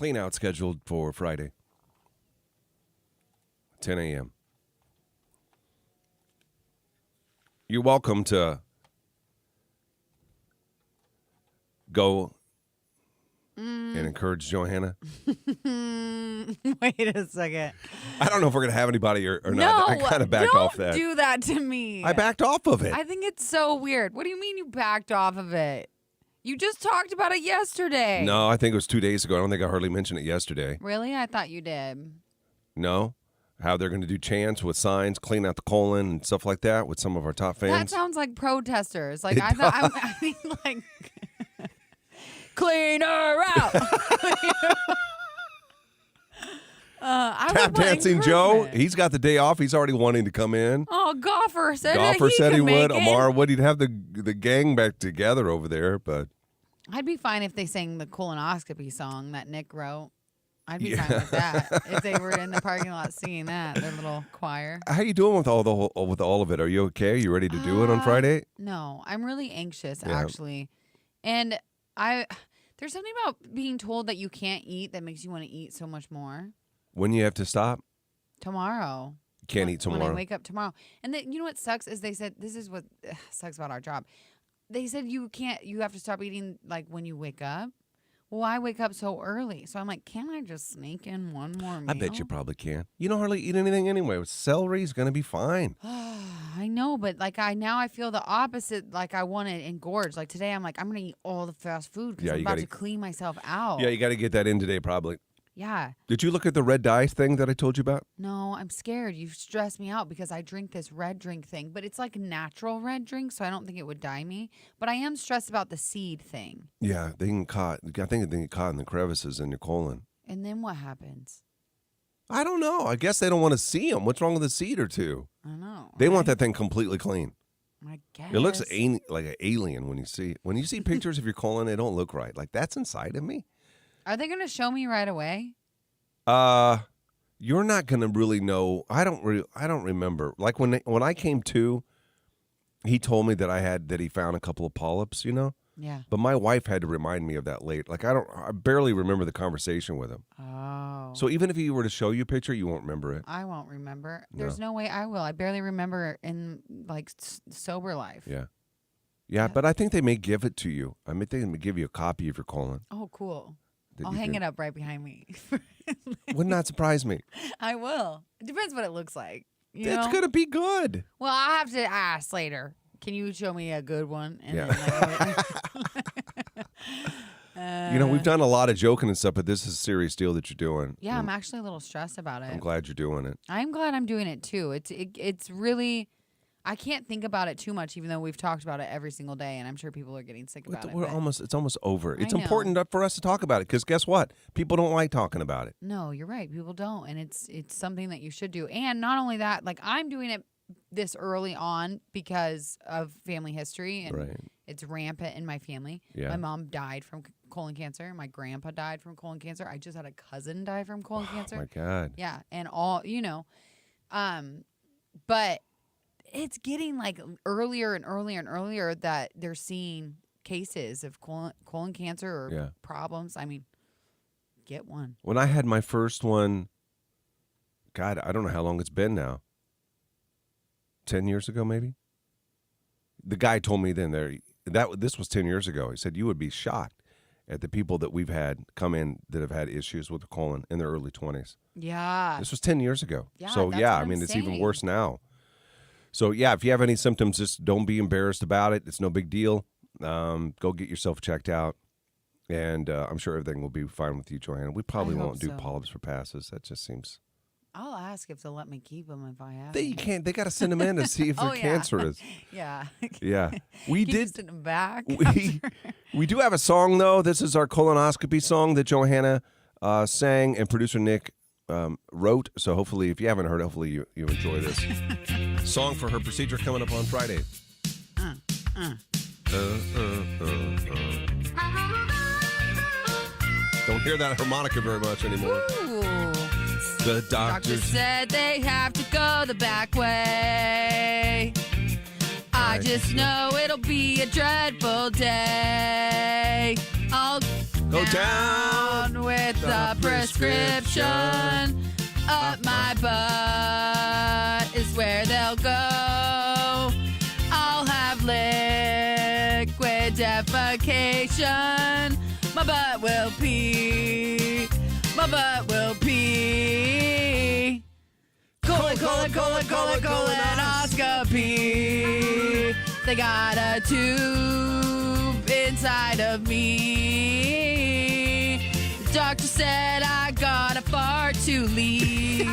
clean out scheduled for Friday. 10 a.m. You're welcome to go and encourage Johanna. Wait a second. I don't know if we're going to have anybody or not. No, I kind of backed off that. Don't do that to me. I backed off of it. I think it's so weird. What do you mean you backed off of it? You just talked about it yesterday. No, I think it was 2 days ago. I don't think I hardly mentioned it yesterday. Really? I thought you did. No? How they're going to do chants with signs, clean out the colon and stuff like that with some of our top fans. That sounds like protesters. Like I mean, like clean her out. Tap Dancing Joe, he's got the day off. He's already wanting to come in. Oh, Goffer said he would. It. Amar would. He'd have the gang back together over there, but I'd be fine if they sang the colonoscopy song that Nick wrote. I'd be fine with that if they were in the parking lot singing that, their little choir. How you doing with all of it? Are you okay? Are you ready to do it on Friday? No, I'm really anxious actually, and there's something about being told that you can't eat that makes you want to eat so much more. When you have to stop? Tomorrow. You can't eat tomorrow. When I wake up tomorrow. And you know what sucks is they said, this is what sucks about our job. They said you have to stop eating like when you wake up. Well, I wake up so early. So I'm like, can't I just sneak in one more meal? I bet you probably can. You don't hardly eat anything anyway. Celery's going to be fine. I know, but like I feel the opposite. Like I want to engorge. Like today I'm like, I'm going to eat all the fast food because I'm about to clean myself out. Yeah, you got to get that in today probably. Yeah. Did you look at the red dye thing that I told you about? No, I'm scared. You stress me out because I drink this red drink thing, but it's like a natural red drink, so I don't think it would dye me. But I am stressed about the seed thing. Yeah, I think they get caught in the crevices in your colon. And then what happens? I don't know. I guess they don't want to see them. What's wrong with a seed or two? I don't know. They want that thing completely clean. I guess. It looks like an alien when you see pictures of your colon. They don't look right. Like that's inside of me. Are they going to show me right away? You're not going to really know. I don't remember. Like when I came to, he told me that he found a couple of polyps, Yeah. But my wife had to remind me of that late. Like I barely remember the conversation with him. Oh. So even if he were to show you a picture, you won't remember it. I won't remember. There's no way I will. I barely remember in like sober life. Yeah. Yeah, but I think they may give it to you. I mean, they may give you a copy of your colon. Oh, cool. I'll hang it up right behind me. Would not surprise me. I will. It depends what it looks like. It's going to be good. Well, I'll have to ask later. Can you show me a good one? And then, we've done a lot of joking and stuff, but this is a serious deal that you're doing. Yeah, I'm actually a little stressed about it. I'm glad you're doing it. I'm glad I'm doing it, too. It's really... I can't think about it too much, even though we've talked about it every single day, and I'm sure people are getting sick about it. It's almost over. It's important for us to talk about it because guess what? People don't like talking about it. No, you're right. People don't, and it's something that you should do. And not only that, like I'm doing it this early on because of family history, and it's rampant in my family. Yeah. My mom died from colon cancer. My grandpa died from colon cancer. I just had a cousin die from colon cancer. Oh my God. Yeah, and all but. It's getting like earlier and earlier and earlier that they're seeing cases of colon cancer or problems. I mean, get one. When I had my first one, God, I don't know how long it's been now. 10 years ago, maybe? The guy told me then this was 10 years ago. He said, you would be shocked at the people that we've had come in that have had issues with the colon in their early 20s. Yeah. This was 10 years ago. Yeah, so, I mean, it's even worse now. So, if you have any symptoms, just don't be embarrassed about it. It's no big deal. Go get yourself checked out. And I'm sure everything will be fine with you, Johanna. We probably won't do polyps for passes. That just seems... I'll ask if they'll let me keep them if I have They can't. They got to send them in to see if they're cancerous. Yeah. Yeah. We did... send them back. We do have a song, though. This is our colonoscopy song that Johanna sang and producer Nick wrote. So hopefully, if you haven't heard, hopefully you enjoy this. Song for her procedure coming up on Friday. Don't hear that harmonica very much anymore. Ooh. The doctor said they have to go the back way. I just know it'll be a dreadful day. I'll Go down with the prescription. Up my butt is where they'll go. I'll have liquid defecation. My butt will pee. My butt will pee. Colonoscopy. They got a tube inside of me. The doctor said I got a fart to leave.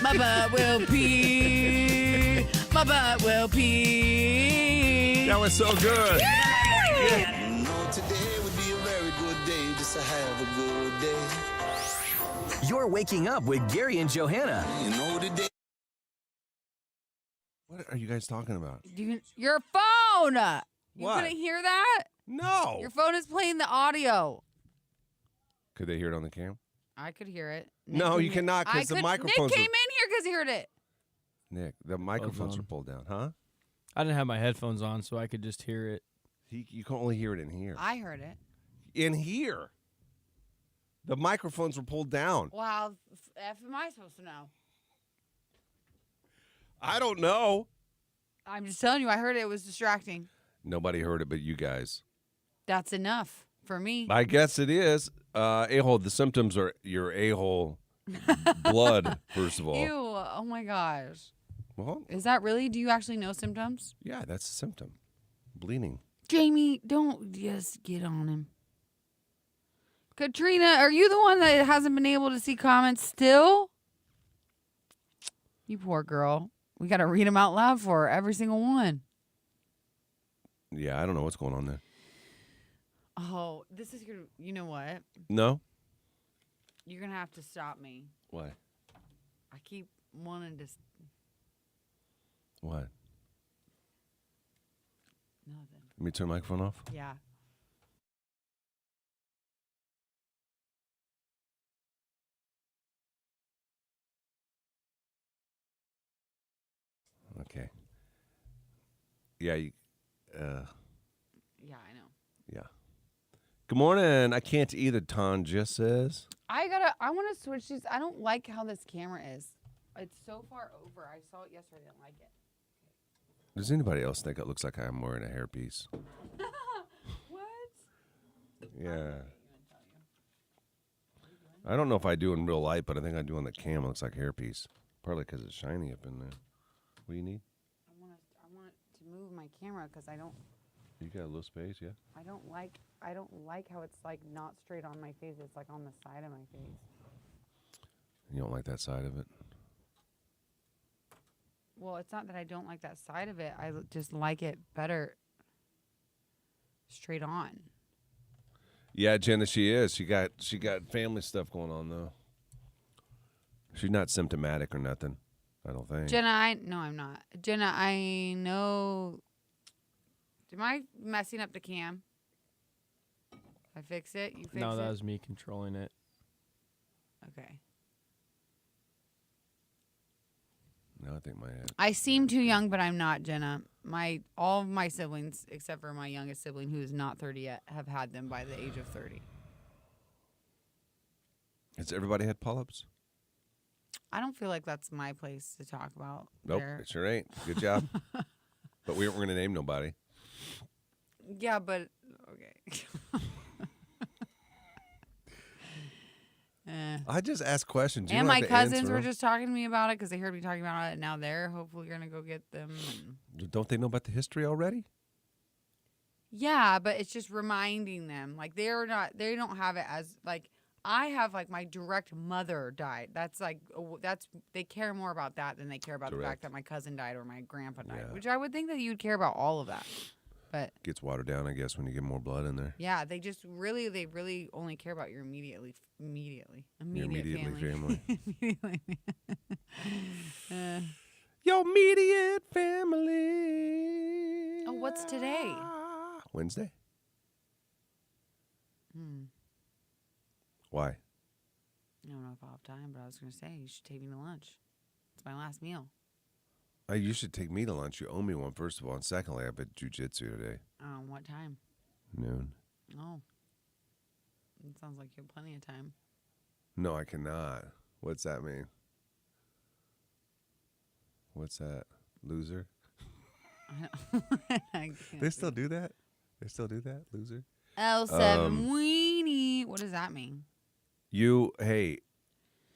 My butt will pee. My butt will pee. That was so good. You know, today would be a very good day just to have a good day. You're waking up with Gary and Johanna. You know, today. What are you guys talking about? Your phone. You What? couldn't hear that? No. Your phone is playing the audio. Could they hear it on the cam? I could hear it. No, could you hear- cannot, 'cause I the could- microphones Nick are- came in here because he heard it. Nick, the microphones on. are pulled down, huh? I didn't have my headphones on, so I could just hear it. You can only hear it in here. I heard it. In here. The microphones were pulled down. Well, how F am I supposed to know? I don't know. I'm just telling you, I heard it. It was distracting. Nobody heard it but you guys. That's enough for me. I guess it is. A-hole, the symptoms are your a-hole blood, first of all. Ew. Oh my gosh. Well, Is that really? Do you actually know symptoms? yeah, that's a symptom. Bleeding. Jamie, don't just get on him. Katrina, are you the one that hasn't been able to see comments still? You poor girl. We got to read them out loud for her, every single one. Yeah, I don't know what's going on there. Oh, this is your, you know what? No? You're going to have to stop me. Why? I keep wanting to, What? nothing. Let me turn the microphone off? Yeah. Okay. Yeah, Yeah, I know. yeah. Good morning. I can't either, Ton just says. I want to switch these. I don't like how this camera is. It's so far over. I saw it yesterday. I didn't like it. Does anybody else think it looks like I'm wearing a hairpiece? What? Yeah. I don't know if I do in real life, but I think I do on the cam. It looks like hairpiece. Partly because it's shiny up in there. What do you need? I want to move my camera because I don't You got a little space, yeah? I don't like how it's like not straight on my face. It's like on the side of my face. You don't like that side of it? Well, it's not that I don't like that side of it. Just like it better straight on. Yeah, Jenna, she is. She got family stuff going on though. She's not symptomatic or nothing. I don't think. Jenna, no, I'm not. Jenna, I know. Am I messing up the cam? I fix it. You fix No, it. that was me controlling it. Okay. No, I think my head. I seem too young, but I'm not, Jenna. All of my siblings, except for my youngest sibling, who is not 30 yet, have had them by the age of 30. Has everybody had polyps? I don't feel like that's my place to talk about. Nope, there. it sure ain't. Good job. But we weren't going to name nobody. Yeah, but okay. I just ask questions. You And don't my have to cousins answer were them. just talking to me about it because they heard me talking about it. And now they're hopefully going to go get them. Don't they know about the history already? Yeah, but it's just reminding them. Like they don't have it as like I have like my direct mother died. That's like they care more about that than they care about the fact Direct. that my cousin died or my grandpa died. Yeah. Which I would think that you'd care about all of that. But Gets watered down, I guess, when you get more blood in there. yeah, they really only care about your immediate immediately family. Immediately. Your immediate family. Oh, what's today? Wednesday. Hmm. Why? I don't know if I'll have time, but I was going to say you should take me to lunch. It's my last meal. You should take me to lunch. You owe me one, first of all. And secondly, I bet jujitsu today. What time? Noon. Oh. It sounds like you have plenty of time. No, I cannot. What's that mean? What's that? Loser? I can't They still do that? They still do that? Loser? L7 weenie. What does that mean? Hey,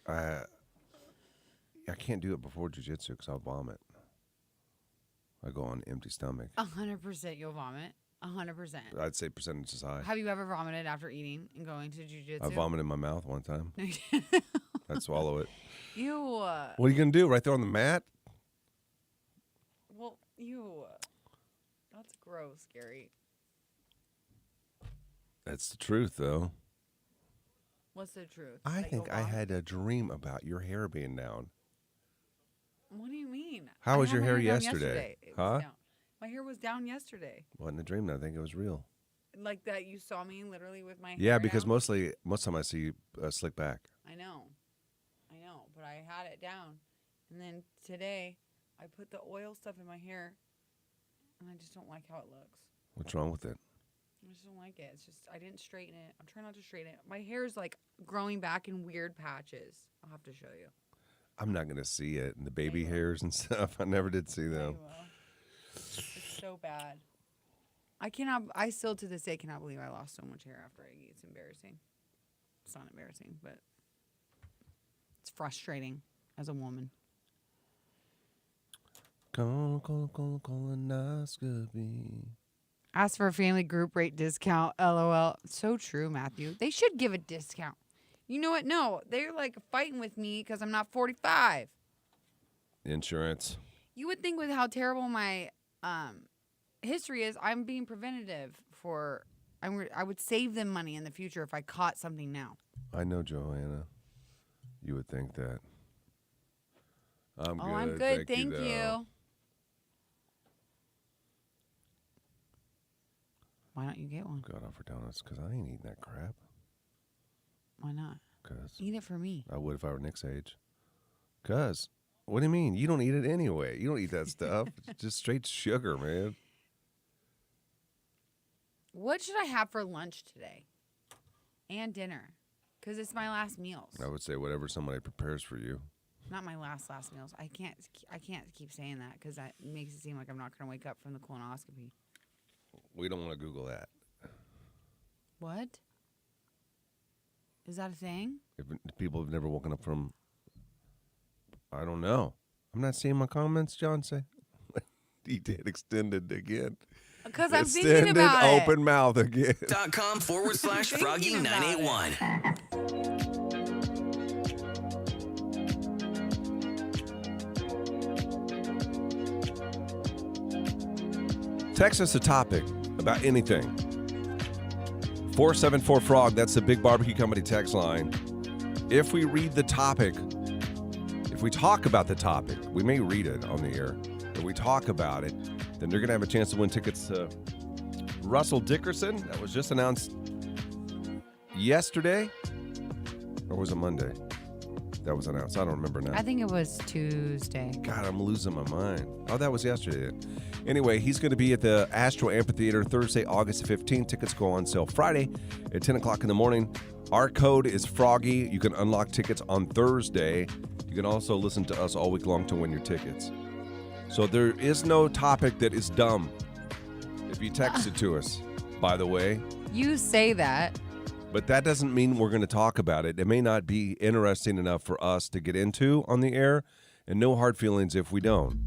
I can't do it before jiu-jitsu because I'll vomit. I go on empty stomach. 100% you'll vomit. 100%. I'd say percentage is high. Have you ever vomited after eating and going to jiu-jitsu? I vomited in my mouth one time. I'd swallow it. You. What are you going to do? Right there on the mat? Well, you. That's gross, Gary. That's the truth, though. What's the truth? I That think you'll I vomit? had a dream about your hair being down. What do you mean? How I was had your my hair down yesterday? It was Huh? down. My hair was down yesterday. Wasn't a dream, though. I think it was real. Like that you saw me literally with my hair Yeah, because down? most time I see you slick back. I know, but I had it down. And then today, I put the oil stuff in my hair, and I just don't like how it looks. What's wrong with it? I just don't like it. It's just, I didn't straighten it. I'm trying not to straighten it. My hair is like growing back in weird patches. I'll have to show you. I'm not going to see it. And the baby will. hairs and stuff. I never did see I them. will. It's so bad. I still to this day cannot believe I lost so much hair after I eat. It's embarrassing. It's not embarrassing, but it's frustrating as a woman. Colonoscopy. Ask for a family group rate discount. LOL. So true, Matthew. They should give a discount. You know what? No, they're like fighting with me because I'm not 45. Insurance. You would think with how terrible my history is, I'm being preventative for. I would save them money in the future if I caught something now. I know, Johanna. You would think that. I'm good. I'm good. Thank though. you. Why don't you get one? Got off for donuts because I ain't eating that crap. Why not? Because Eat it for me. I would if I were Nick's age. Because, what do you mean? You don't eat it anyway. You don't eat that stuff. It's just straight sugar, man. What should I have for lunch today? And dinner? Because it's my last meals. I would say whatever somebody prepares for you. Not my last meals. I can't keep saying that because that makes it seem like I'm not going to wake up from the colonoscopy. We don't want to Google that. What? Is that a thing? If people have never woken up from, I don't know. I'm not seeing my comments, John say. He did extended again. Because I'm thinking about it. Open mouth again. .com/Froggy981. Text us a topic about anything. 474-FROG, that's the Big Barbecue Company text line. If we read the topic, if we talk about the topic, we may read it on the air. If we talk about it, then you're going to have a chance to win tickets to Russell Dickerson. That was just announced yesterday. Or was it Monday? That was announced. I don't remember now. I think it was Tuesday. God, I'm losing my mind. Oh, that was yesterday. Anyway, he's going to be at the Astro Amphitheater Thursday, August 15th. Tickets go on sale Friday at 10 o'clock in the morning. Our code is Froggy. You can unlock tickets on Thursday. You can also listen to us all week long to win your tickets. So there is no topic that is dumb if you text it to us, by the way. You say that. But that doesn't mean we're going to talk about it. It may not be interesting enough for us to get into on the air, and no hard feelings if we don't.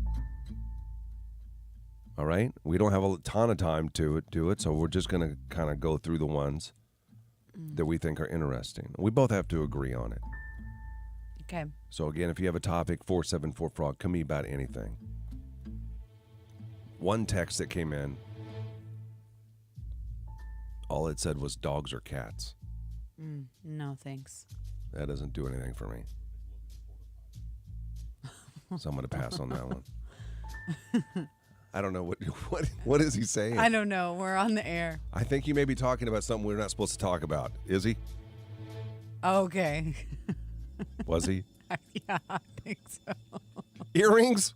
All right? We don't have a ton of time to do it, so we're just going to kind of go through the ones that we think are interesting. We both have to agree on it. Okay. So, again, if you have a topic, 474-FROG, can be about anything. One text that came in, all it said was dogs or cats. No, thanks. That doesn't do anything for me. So I'm going to pass on that one. I don't know what is he saying? I don't know. We're on the air. I think he may be talking about something we're not supposed to talk about. Is he? Okay. Was he? Yeah, I think so. Earrings?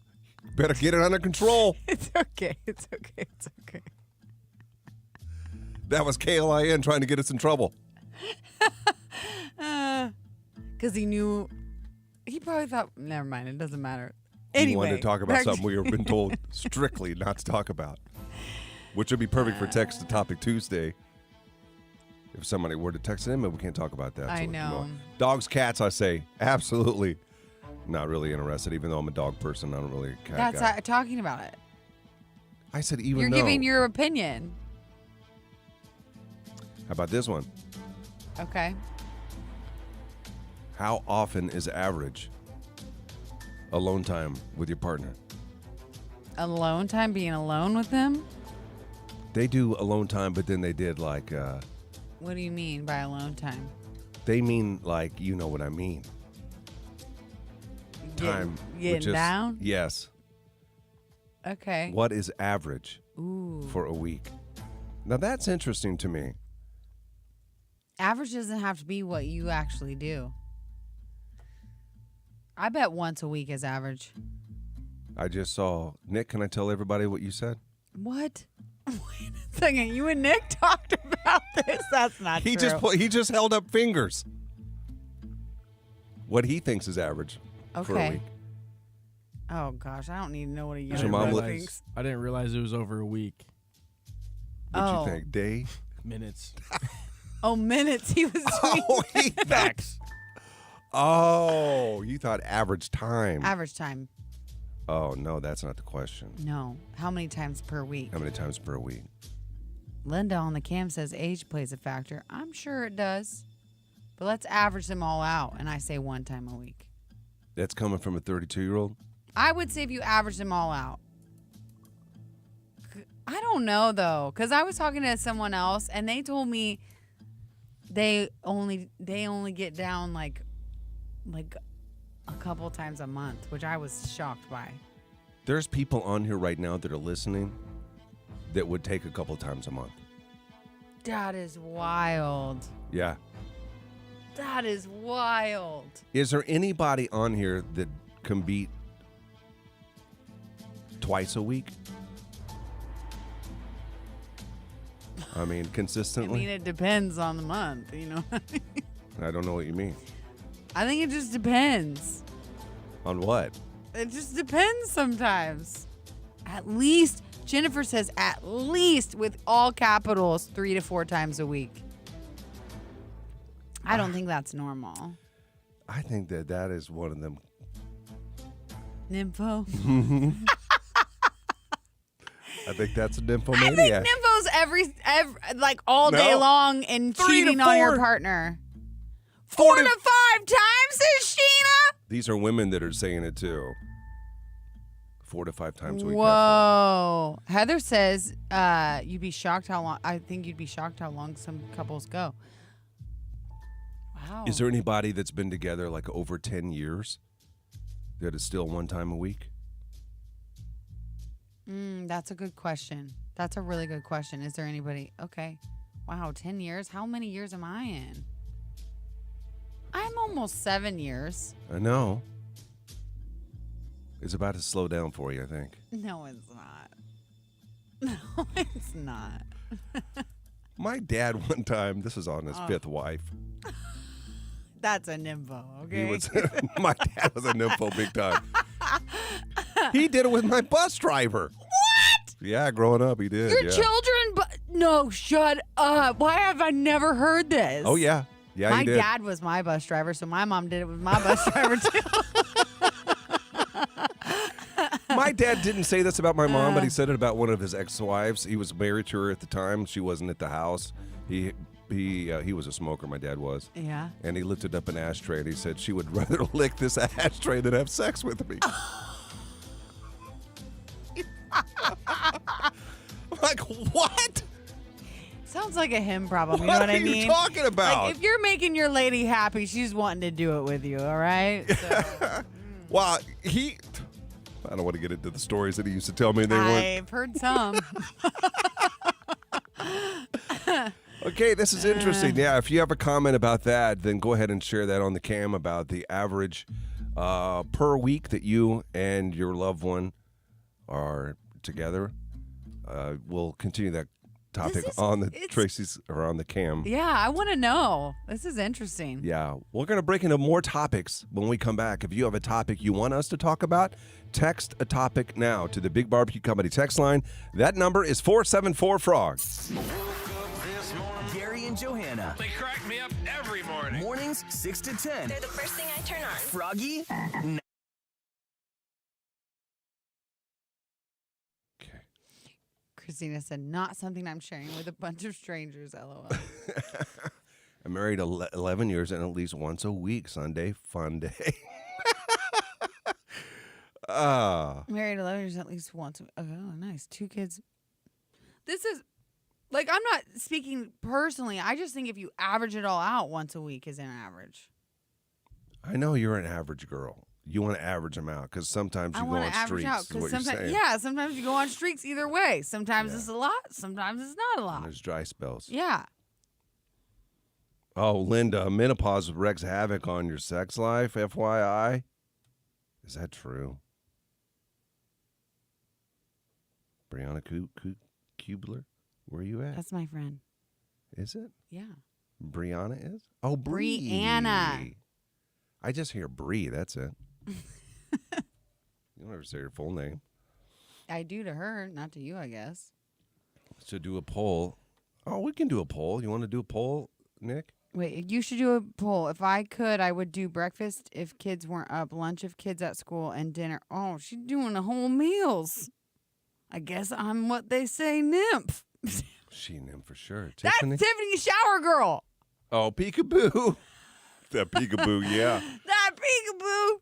Better get it under control. It's okay. It's okay. It's okay. That was KLIN trying to get us in trouble. because he knew. He probably thought, never mind, it doesn't matter. He Anyway, wanted to talk about back something we have been told strictly not to talk about, which would be perfect for Text to Topic Tuesday. If somebody were to text in, but we can't talk about that. I so we can go know. on. Dogs, cats, I say, absolutely not really interested, even though I'm a dog person. I don't really a cat That's guy. talking about it. I said even You're though. giving your opinion. How about this one? Okay. How often is average alone time with your partner? Alone time, being alone with them? They do alone time, but then they did like, What do you mean by alone time? they mean like, you know what I mean. Time. Getting with just- down? Yes. Okay. What is average Ooh. for a week? Now that's interesting to me. Average doesn't have to be what you actually do. I bet once a week is average. I just saw Nick. Can I tell everybody what you said? What? Wait a second. You and Nick talked about this. That's not He true. he just held up fingers. What he thinks is average for a Okay. week. Oh gosh, I don't need to know what a I Your didn't, mom young look- realize, I didn't realize it was over a week. What'd Oh. you think? Day? Minutes. Oh, minutes. He was Oh, he Facts. Oh, you thought average time. average time. Oh, no, that's not the question. No. How many times per week? How many times per week? Linda on the cam says age plays a factor. I'm sure it does. But let's average them all out, and I say one time a week. That's coming from a 32-year-old? I would say if you average them all out. I don't know, though, because I was talking to someone else, and they told me they only get down like a couple times a month, which I was shocked by. There's people on here right now that are listening that would take a couple times a month. That is wild. Yeah. That is wild. Is there anybody on here that can beat twice a week? I mean, I consistently? mean, it depends on the month, you know. I don't know what you mean. I think it just depends. On what? It just depends sometimes. At least, Jennifer says at least with all capitals 3 to 4 times a week. I don't think that's normal. I think that is one of them. Nympho. I think that's a I think nymphomaniac. nympho's every like all day No. long and 3 to cheating on your 4. partner. 4 4 to- to 5 times, says Sheena. These are women that are saying it too. 4 to 5 times a week. Whoa. Heather says you'd be shocked how long. I think you'd be shocked how long some couples go. Wow. Is there anybody that's been together like over 10 years that is still one time a week? That's a good question. That's a really good question. Is there anybody? Okay. Wow, 10 years? How many years am I in? I'm almost 7 years. I know. It's about to slow down for you, I think. No, it's not. No, it's not. My dad one time, this is on his fifth wife. That's a nympho, okay? He was my dad was a nympho big time. He did it with my bus driver. What? Yeah, growing up he did. Your yeah. children? No, shut up. Why have I never heard this? Oh yeah. Yeah, my he did. dad was my bus driver, so my mom did it with my bus driver too. My dad didn't say this about my mom, but he said it about one of his ex-wives. He was married to her at the time. She wasn't at the house. He was a smoker, my dad was. Yeah. And he lifted up an ashtray and he said she would rather lick this ashtray than have sex with me. I'm like, what? Sounds like a him problem. You know what are I you mean? talking about? Like if you're making your lady happy, she's wanting to do it with you. All right. So, Well, I don't want to get into the stories that he used to tell me. They weren't. I've heard some. Okay, this is interesting. Yeah, if you have a comment about that, then go ahead and share that on the cam about the average per week that you and your loved one are together. We'll continue that topic is- on the it's- Tracy's or on the cam. Yeah, I want to know. This is interesting. Yeah, we're going to break into more topics when we come back. If you have a topic you want us to talk about, text a topic now to the Big Barbecue Company text line. That number is 474-FROG. Gary and Johanna. They crack me up every morning. Mornings 6 to 10. They're the first thing I turn on. Froggy. Okay. Christina said, not something I'm sharing with a bunch of strangers, LOL. I'm married 11 years and at least once a week, Sunday, fun day. Married 11 years at least once. Oh, nice. 2 kids. This is, like, I'm not speaking personally. I just think if you average it all out, once a week is an average. I know you're an average girl. You want to average them out because sometimes I you go want on to average streaks. out Is what because you're sometimes, saying. yeah, sometimes you go on streaks either way. Sometimes Yeah. it's a lot, sometimes it's not a And lot. there's dry spells. Yeah. Oh, Linda, menopause wreaks havoc on your sex life, FYI. Is that true? Brianna Kubler, where are you at? That's my friend. Is it? Yeah. Brianna is? Oh, Bree. Brianna. I just hear Bree, that's it. You don't ever say your full name. I do to her, not to you, I guess. So do a poll. Oh, we can do a poll. You want to do a poll, Nick? Wait, you should do a poll. If I could, I would do breakfast if kids weren't up, lunch if kids at school, and dinner. Oh, she's doing the whole meals. I guess I'm what they say, nymph. She named for sure. That's Tiffany? Tiffany Shower Girl. Oh, peekaboo. That peekaboo, yeah. That peekaboo.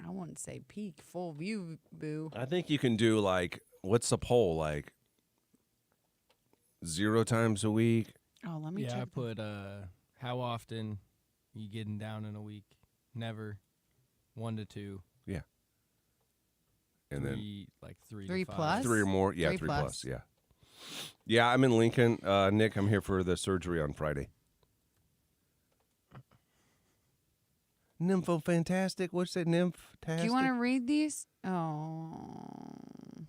I wouldn't say peek, full view, boo. I think you can do like, what's the poll? Like 0 times a week? Oh, let me Yeah, I check. put how often you getting down in a week? Never. 1 to 2. Yeah. And then 3, like 3 3 to 5. plus? 3 or more. Yeah, 3 3 plus. plus. Yeah. Yeah, I'm in Lincoln. Nick, I'm here for the surgery on Friday. Nympho fantastic. What's that nymph-tastic? Do you want to read these? Oh.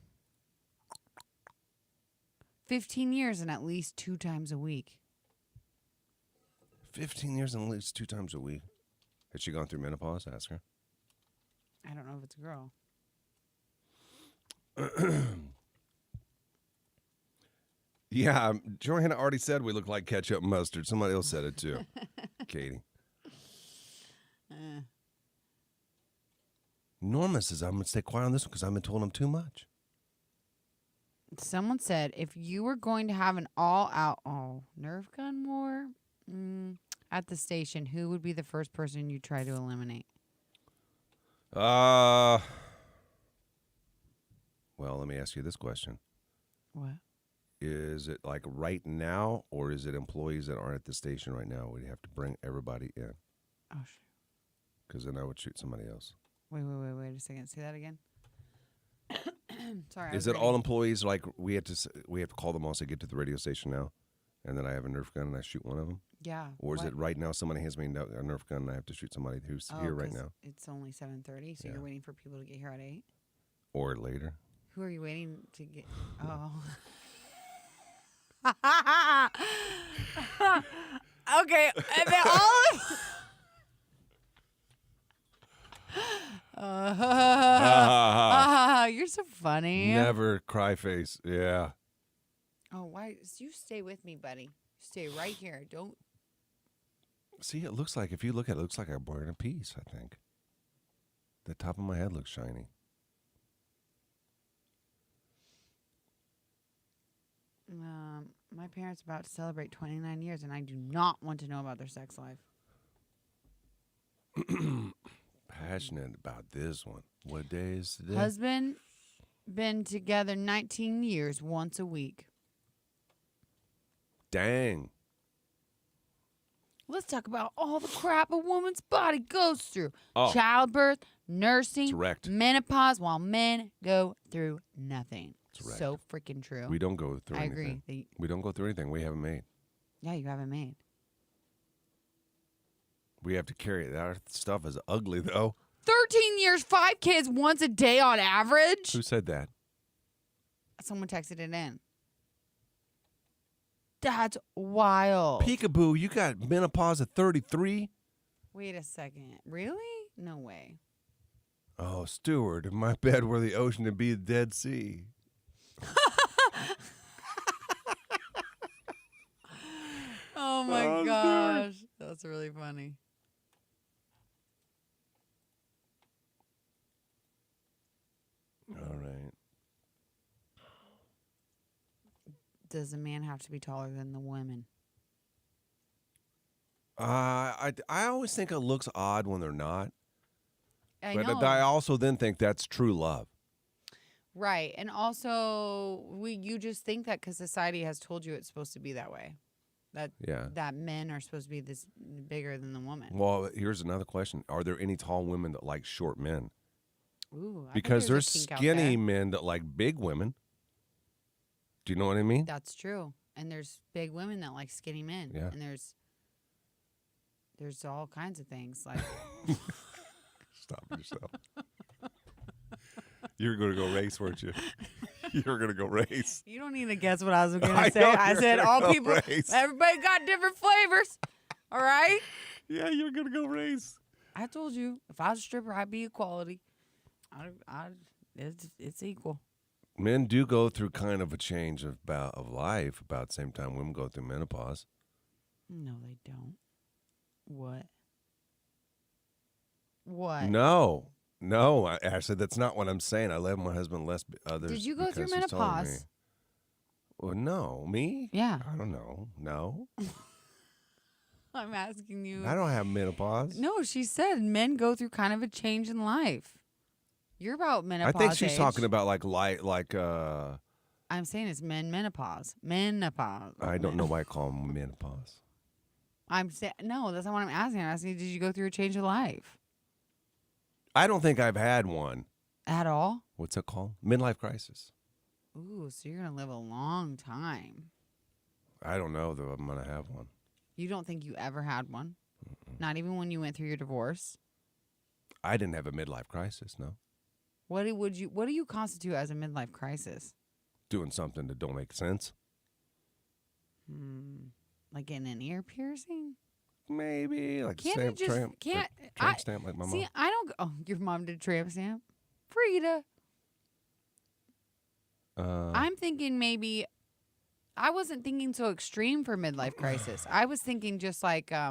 15 years and at least 2 times a week. 15 years and at least 2 times a week. Has she gone through menopause? Ask her. I don't know if it's a girl. Yeah, Johanna already said we look like ketchup and mustard. Somebody else said it too. Katie. Norma says I'm going to stay quiet on this one because I've been told I'm too much. Someone said if you were going to have an all-out Nerf gun war at the station, who would be the first person you try to eliminate? Well, let me ask you this question. What? Is it like right now or is it employees that aren't at the station right now? We'd have to bring everybody in Oh, shoot. because then I would shoot somebody else. Wait a second. Say that again. Sorry. I Is was it all reading. employees like we have to call them all to get to the radio station now? And then I have a Nerf gun and I shoot one of them? Yeah. Or is what? it right now somebody hands me a Nerf gun and I have to shoot somebody who's Oh, here right 'cause now? It's only 7:30, so Yeah. you're waiting for people to get here at 8. Or later? Who are you waiting to get? Oh. Okay. And then all of you're so funny. Never cry face. Yeah. Oh, why? You stay with me, buddy. Stay right here. Don't. See, it looks like, if you look at it, it looks like I'm wearing a piece, I think. The top of my head looks shiny. My parents are about to celebrate 29 years, and I do not want to know about their sex life. Passionate about this one. What day is today? Husband been together 19 years, once a week. Dang. Let's talk about all the crap a woman's body goes through. Oh. Childbirth, nursing, It's wrecked. menopause, while men go through nothing. It's wrecked. So freaking true. We don't go through I anything. agree. We don't go through anything we haven't made. Yeah, you haven't made. We have to carry it. Our stuff is ugly, though. 13 years, 5 kids, once a day on average. Who said that? Someone texted it in. That's wild. Peekaboo, you got menopause at 33? Wait a second. Really? No way. Oh, Stewart, in my bed were the ocean to be the Dead Sea. Oh my gosh. That's really funny. All right. Does a man have to be taller than the women? I always think it looks odd when they're not. I But know. I also then think that's true love. Right. And also, you just think that because society has told you it's supposed to be that way. That men are supposed to be this bigger than the woman. Well, here's another question. Are there any tall women that like short men? Ooh, I bet Because there's there's a kink out skinny there. men that like big women. Do you know what I mean? That's true. And there's big women that like skinny men. Yeah. And there's all kinds of things like Stop yourself. You were going to go race, weren't you? You were going to go race. you don't need to guess what I was going I to say. know I you're said gonna all go people, race. everybody got different flavors. All right. Yeah, you're going to go race. I told you if I was a stripper, I'd be equality. It's equal. Men do go through kind of a change of life about the same time women go through menopause. No, they don't. What? What? No, Ashley, that's not what I'm saying. I love my husband less others. Did you go through because he's taller than me. menopause? Well, no. Me? Yeah. I don't know. No. I'm asking you. I don't have menopause. No, she said men go through kind of a change in life. You're about I menopause. think she's age. talking about like I'm saying it's menopause. Menopause. I don't know why I call them menopause. I'm saying no. That's not what I'm asking. I'm asking, did you go through a change of life I don't think I've had one. at all? What's that called? Midlife crisis. Ooh, so you're gonna live a long time. I don't know though. I'm gonna have one. You don't think you ever had one? Not even when you went through your divorce. I didn't have a midlife crisis. No, What do you constitute as a midlife crisis? doing something that don't make sense. Like getting an ear piercing? Maybe like Can't stamp you just tramp. can't Tramp stamp like my see? mom. I don't. Oh, your mom did tramp stamp. Frida. I'm thinking maybe. I wasn't thinking so extreme for midlife crisis. I was thinking just like I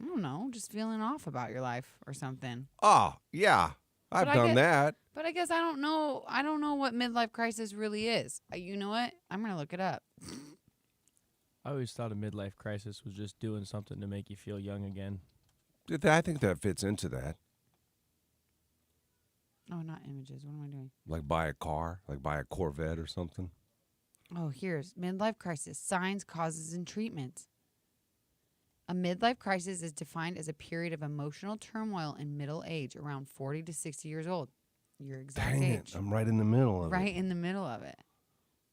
don't know, just feeling off about your life or something. Oh yeah, I've But I done get- that. But I guess I don't know. I don't know what midlife crisis really is. You know what? I'm gonna look it up. I always thought a midlife crisis was just doing something to make you feel young again. I think that fits into that. Oh, not images. What am I doing? Like buy a car, like buy a Corvette or something. Oh, here's midlife crisis signs, causes, and treatments. A midlife crisis is defined as a period of emotional turmoil in middle age, around 40 to 60 years old. Your exact Dang age. it, I'm right in the middle of it. Right in the middle of it.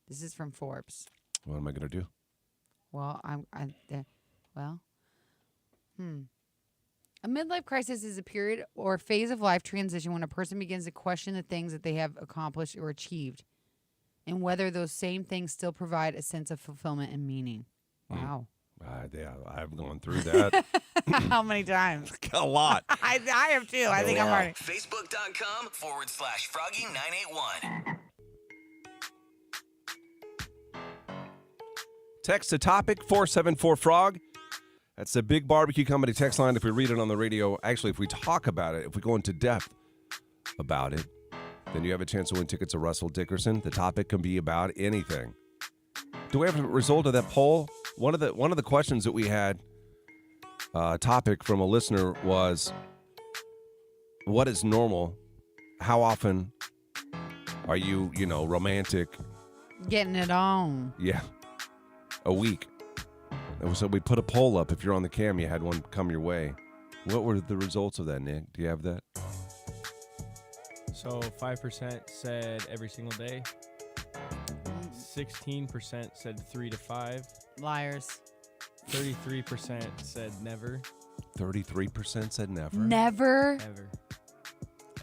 This is from Forbes. What am I gonna do? Well, A midlife crisis is a period or phase of life transition when a person begins to question the things that they have accomplished or achieved and whether those same things still provide a sense of fulfillment and meaning. Wow. Yeah, I've gone through that How many times? a lot. I have too. I think I'm already. Facebook.com/Froggy981. Text the topic 474-FROG. That's the Big Barbecue Company text line. If we read it on the radio, actually, if we talk about it, if we go into depth about it, then you have a chance to win tickets to Russell Dickerson. The topic can be about anything. Do we have a result of that poll? One of the questions that we had, topic from a listener was, what is normal? How often are you, romantic? Getting it on. Yeah, a week. And so we put a poll up. If you're on the cam, you had one come your way. What were the results of that, Nick? Do you have that? So 5% said every single day. 16% said 3 to 5. Liars. 33% said never. 33% said never. Never. Ever.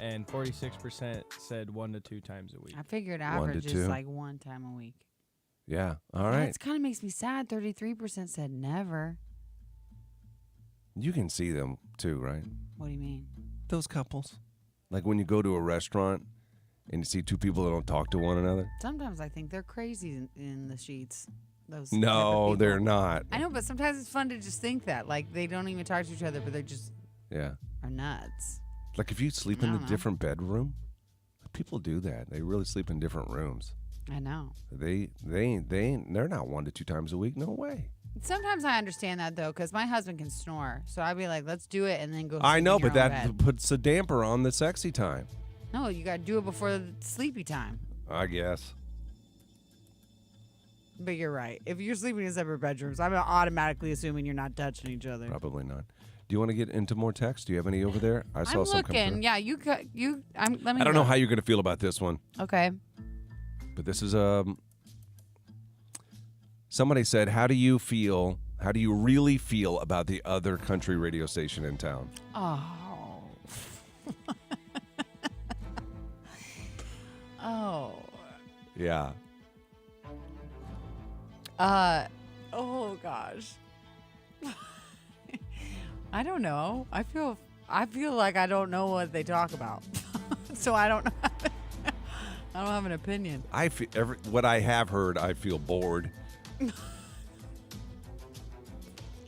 And 46% said 1 to 2 times a week. I figured 1 to average 2. is like one time a week. Yeah. All right. That kind of makes me sad. 33% said never. You can see them too, right? What do you mean? Those couples. Like when you go to a restaurant and you see two people that don't talk to one another. Sometimes I think they're crazy in the sheets. Those type of No, people. they're not. I know, but sometimes it's fun to just think that. Like, they don't even talk to each other, but they just Yeah. are nuts. Like if you sleep I in a don't know. different bedroom, people do that. They really sleep in different rooms. I know. They're not 1 to 2 times a week. No way. Sometimes I understand that, though, because my husband can snore. So I'd be like, let's do it and then go I sleep know, in your but own that bed. puts a damper on the sexy time. No, you got to do it before the sleepy time. I guess. But you're right. If you're sleeping in separate bedrooms, I'm automatically assuming you're not touching each other. Probably not. Do you want to get into more text? Do you have any over there? I saw I'm some come looking. through. Yeah, you. Let me. I don't know look. how you're going to feel about this one, Okay. but this is somebody said, "How do you feel? How do you really feel about the other country radio station in town?" Oh. Oh. Yeah. Oh gosh. I don't know. I feel like I don't know what they talk about. So I don't I don't have an opinion. I feel what I have heard. I feel bored.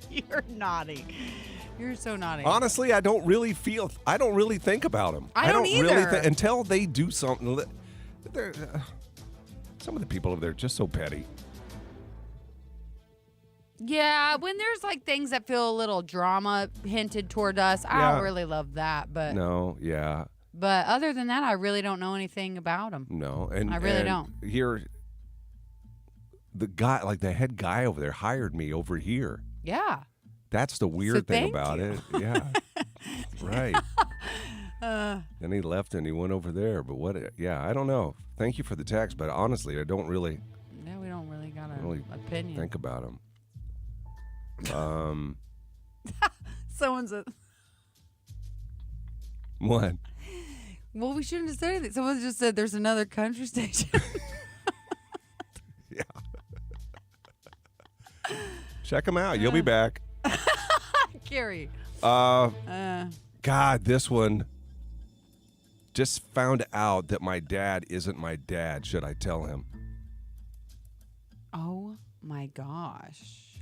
You're naughty. You're so naughty. Honestly, I don't really think about them. I don't really either. until they do something. Some of the people over there are just so petty. Yeah, when there's like things that feel a little drama hinted toward us, I Yeah. don't really love that. But No, yeah, but other than that, I really don't know anything about them. no, and I really and don't. Here, the guy, like the head guy over there, hired me over here. Yeah. That's the weird thing thank about you. it. Yeah, right. Then he left and he went over there. But what? Yeah, I don't know. Thank you for the text, but honestly, I don't really Yeah, we don't really got an really opinion. think about him. Someone's a. What? Well, we shouldn't have said anything. Someone just said there's another country station. Yeah. Check him out. You'll be back. Gary. God, this one. Just found out that my dad isn't my dad. Should I tell him? Oh my gosh.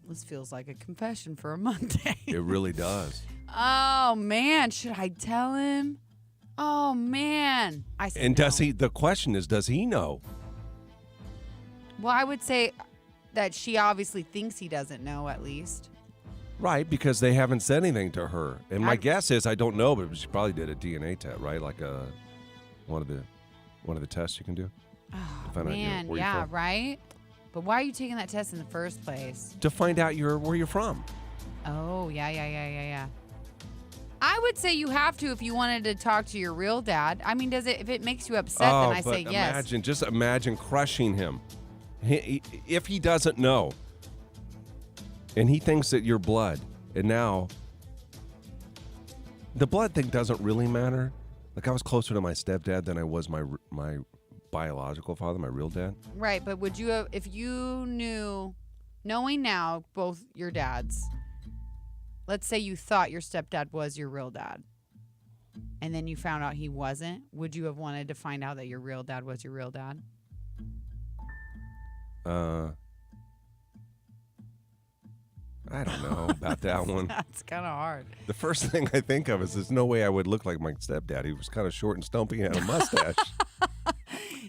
This feels like a confession for a Monday. It really does. Oh man, should I tell him? Oh man. I said And no. does he? The question is, does he know? Well, I would say that she obviously thinks he doesn't know at least. Right, because they haven't said anything to her. And my I- guess is, I don't know, but she probably did a DNA test, right? Like one of the tests you can do Oh find out man, where you're yeah, from. right? But why are you taking that test in the first place? to find out where you're from. Oh, yeah. I would say you have to if you wanted to talk to your real dad. I mean, if it makes you upset, then I but say yes. just imagine crushing him. If he doesn't know, and he thinks that you're blood, and now the blood thing doesn't really matter. Like I was closer to my stepdad than I was my biological father, my real dad. Right, but would you have, if you knew, knowing now both your dads, let's say you thought your stepdad was your real dad, and then you found out he wasn't, would you have wanted to find out that your real dad was your real dad? I don't know about that one. That's kind of hard. The first thing I think of is there's no way I would look like my stepdad. He was kind of short and stumpy and had a mustache.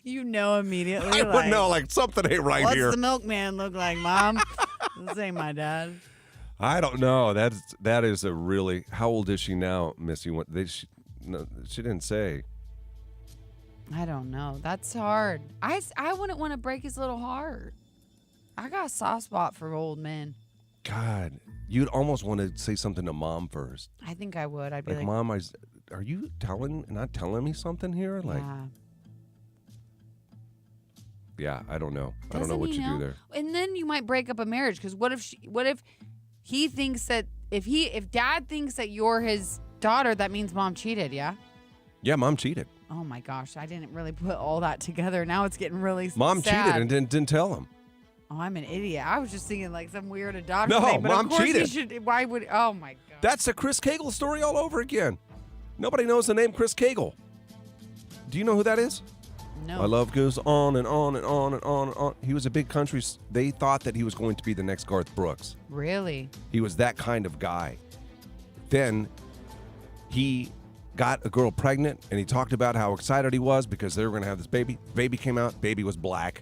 You know immediately. I would know, like, something ain't right What's here. the milkman look like, Mom? This ain't my dad. I don't know. That is a really. How old is she now, Missy? She didn't say. I don't know. That's hard. I wouldn't want to break his little heart. I got a soft spot for old men. God, you'd almost want to say something to Mom first. I think I would. I'd be Like, like, Mom, are you not telling me something here? Like, yeah. I don't know. I don't know Doesn't what he you do know? there. And then you might break up a marriage because what if he thinks that if Dad thinks that you're his daughter, that means Mom cheated, yeah? Yeah, Mom cheated. Oh my gosh, I didn't really put all that together. Now it's getting really Mom sad. cheated and didn't tell him. Oh, I'm an idiot. I was just thinking like some weird adoption No, thing. But Mom of course cheated. He should. Why would? Oh my god. That's the Chris Cagle story all over again. Nobody knows the name Chris Cagle. Do you know who that is? No. My love goes on and on and on and on and on. He was a big country. They thought that he was going to be the next Garth Brooks. Really? He was that kind of guy. Then he got a girl pregnant, and he talked about how excited he was because they were going to have this baby. Baby came out. Baby was black.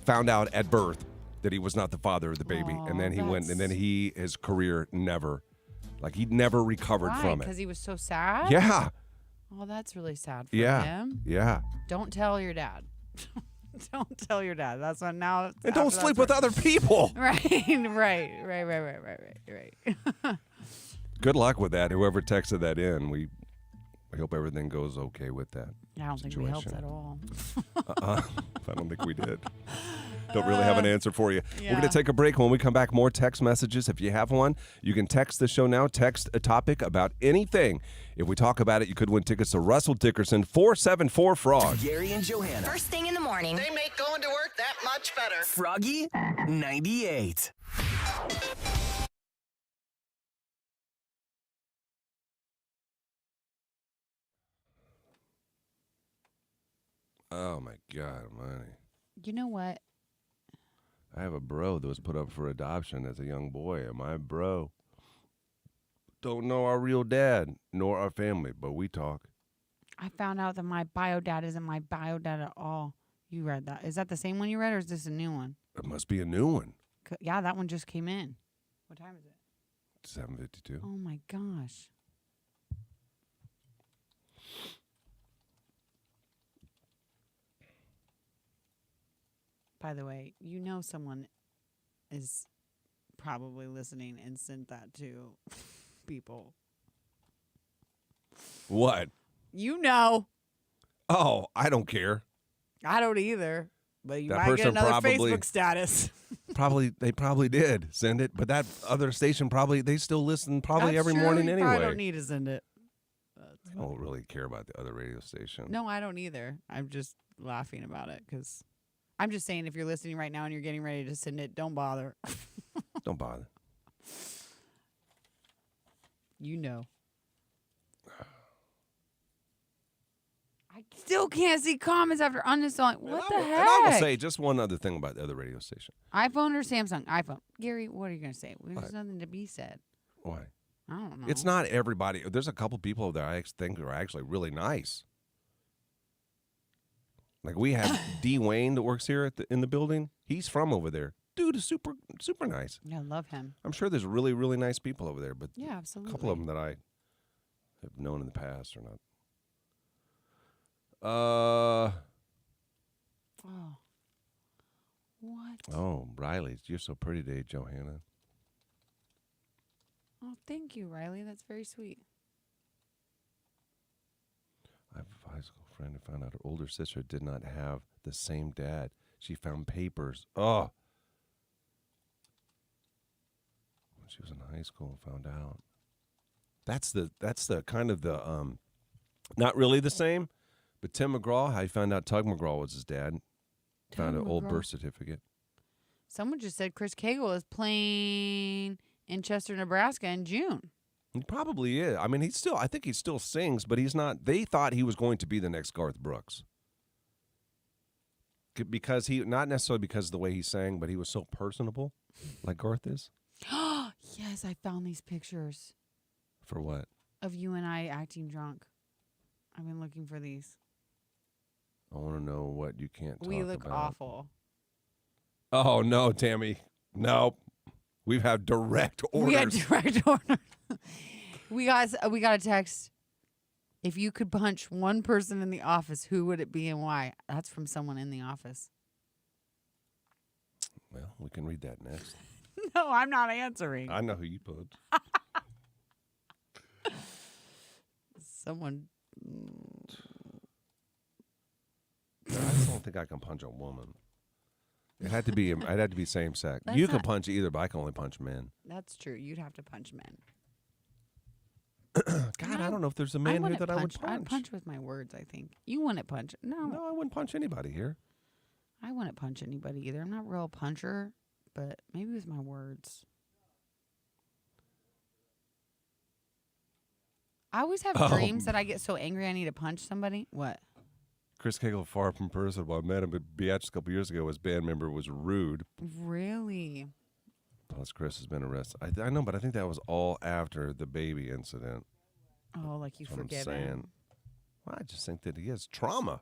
Found out at birth that he was not the father of the baby, and then he went, and then his career never, like he never recovered from it. Because he was so sad. Yeah. Oh, that's really sad for Yeah. him. Yeah. Don't tell your dad. Don't tell your dad. That's what now. And don't sleep with other people. Right. Good luck with that. Whoever texted that in, we hope everything goes okay with that. I don't think we helped at all. I don't think we did. Don't really have an answer for you. Yeah. We're going to take a break. When we come back, more text messages. If you have one, you can text the show now. Text a topic about anything. If we talk about it, you could win tickets to Russell Dickerson, 474 Frog. Gary and Johanna. First thing in the morning. They make going to work that much better. Froggy 98. Oh, my God, money. You know what? I have a bro that was put up for adoption as a young boy, and my bro don't know our real dad nor our family, but we talk. I found out that my bio dad isn't my bio dad at all. You read that? Is that the same one you read, or is this a new one? It must be a new one. Yeah, that one just came in. What time is it? 7:52. Oh my gosh. By the way, you know someone is probably listening and sent that to people. What? You know. Oh, I don't care. I don't either. But you That might get person another probably- Facebook status. They probably did send it, but that other station they still listen That's every true. morning You anyway. probably don't need to send it. I don't really care about the other radio station. No, I don't either. I'm just laughing about it because I'm just saying if you're listening right now and you're getting ready to send it, don't bother. Don't bother. You know. I still can't see comments after uninstalling. What the And I will heck? say just one other thing about the other radio station. iPhone or Samsung? iPhone. Gary, what are you going to say? There's What? nothing to be said. Why? I don't know. It's not everybody. There's a couple people that I think are actually really nice. Like we have D. Wayne that works here in the building. He's from over there. Dude is super nice. Yeah, I love him. I'm sure there's really, really nice people over there, but Yeah, a absolutely. couple of them that I have known in the past are not. Uh Oh. What? oh, Riley, you're so pretty today, Johanna. Oh, thank you, Riley. That's very sweet. I have a high school friend who found out her older sister did not have the same dad. She found papers. Oh. When she was in high school, found out. That's the kind of the not really the same, but Tim McGraw, how he found out Tug McGraw was his dad. Found an Tug old McGraw. birth certificate. Someone just said Chris Cagle is playing in Chester, Nebraska in June. He probably is. I mean, I think he still sings, but he's not. They thought he was going to be the next Garth Brooks. Because not necessarily because of the way he sang, but he was so personable, like Garth is. Yes, I found these pictures For what? of you and I acting drunk. I've been looking for these. I want to know what you can't talk We look about. awful. Oh, no, Tammy. No. We've had direct orders. We had direct order. we got a text. If you could punch one person in the office, who would it be and why? That's from someone in the office. Well, we can read that next. No, I'm not answering. I know who you put. Someone. I just don't think I can punch a woman. I'd have to be same sex. That's You can not- punch either, but I can only punch men. That's true. You'd have to punch men. God, I don't don't know if there's a I man here wouldn't that I would punch. I'd punch with my words, I think. You wouldn't punch. No, I wouldn't punch anybody here. I wouldn't punch anybody either. I'm not a real puncher, but maybe with my words. I always have dreams that I get so angry I need to punch somebody. What? Chris Cagle, far from personable. I met him at Beatrice a couple years ago. His band member was rude. Really? Plus, Chris has been arrested. I know, but I think that was all after the baby incident. Oh, like you That's what I'm forget saying. him. Well, I just think that he has trauma.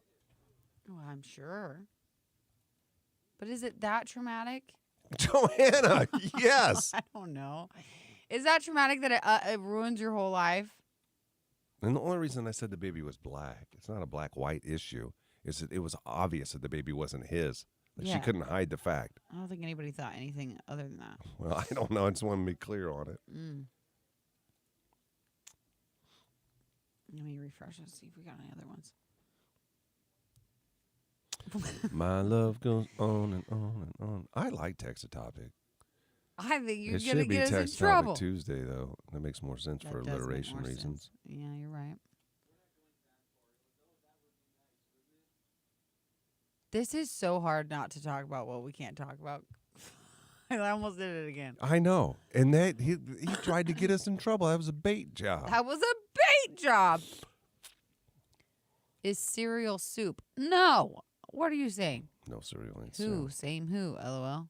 Oh, I'm sure. But is it that traumatic? Johanna, yes. I don't know. Is that traumatic that it ruins your whole life? And the only reason I said the baby was black, it's not a black-white issue, is that it was obvious that the baby wasn't his. Like Yeah. She couldn't hide the fact. I don't think anybody thought anything other than that. Well, I don't know. I just want to be clear on it. Let me refresh and see if we got any other ones. My love goes on and on and on. I like Text a Topic. I think you're It going to should be get us in Text trouble. Topic Tuesday, though. That makes more sense That for does make alliteration more reasons. sense. Yeah, you're right. This is so hard not to talk about what we can't talk about. I almost did it again. I know. And that he tried to get us in trouble. That was a bait job. That was a bait job. Is cereal soup? No. What are you saying? No cereal ain't Who? cereal. Same who? LOL.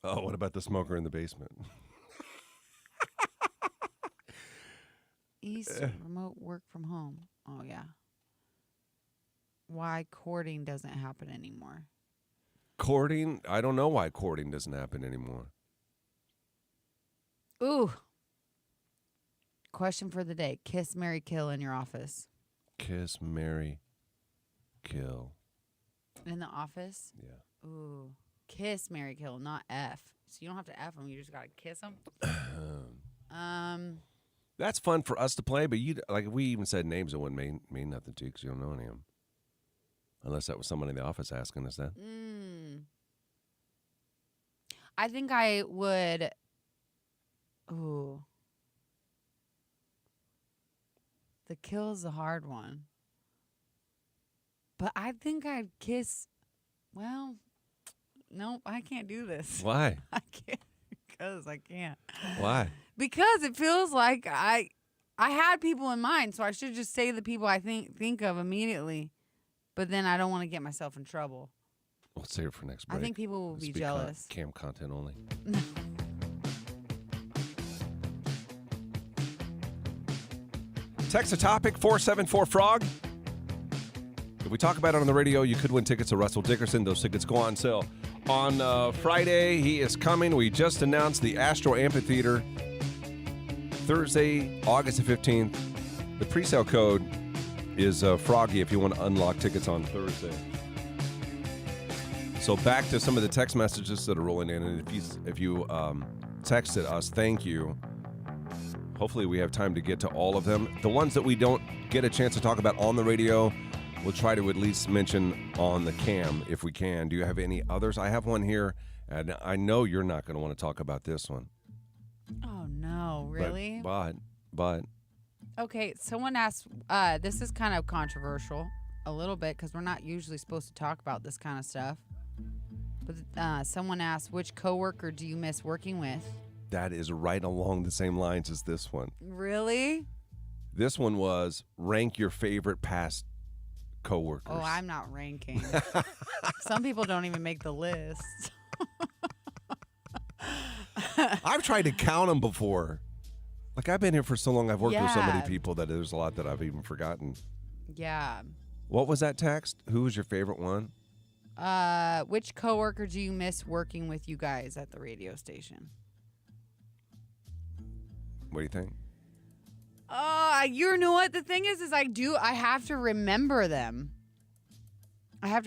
Oh, what about the smoker in the basement? East remote work from home. Oh, yeah. Why courting doesn't happen anymore. Courting? I don't know why courting doesn't happen anymore. Ooh. Question for the day. Kiss, marry, kill in your office. Kiss, marry, kill. In the office? Yeah. Ooh. Kiss, marry, kill, not F. So you don't have to F them. You just got to kiss them. That's fun for us to play, but if we even said names, it wouldn't mean nothing to you because you don't know any of them. Unless that was someone in the office asking us that. I think I would. Ooh. The kill is a hard one. But I think I'd kiss. Well, nope, I can't do this. Why? I can't because I can't. Why? Because it feels like I had people in mind, so I should just say the people I think of immediately. But then I don't want to get myself in trouble. We'll save it for next break. I think people will be jealous. Cam content only. Text a topic 474-FROG. If we talk about it on the radio, you could win tickets to Russell Dickerson. Those tickets go on sale on Friday. He is coming. We just announced the Astro Amphitheater Thursday, August the 15th. The pre-sale code is Froggy if you want to unlock tickets on Thursday. So back to some of the text messages that are rolling in. And if you texted us, thank you. Hopefully we have time to get to all of them. The ones that we don't get a chance to talk about on the radio, we'll try to at least mention on the cam if we can. Do you have any others? I have one here, and I know you're not going to want to talk about this one. Oh, no. Really? But. Okay, someone asked, this is kind of controversial a little bit because we're not usually supposed to talk about this kind of stuff. But someone asked, which coworker do you miss working with? That is right along the same lines as this one. Really? This one was rank your favorite past coworkers. Oh, I'm not ranking. Some people don't even make the list. I've tried to count them before. Like, I've been here for so long, I've worked with so many Yeah. people that there's a lot that I've even forgotten. Yeah. What was that text? Who was your favorite one? Which coworker do you miss working with you guys at the radio station? What do you think? You know what? The thing is I have to remember them. I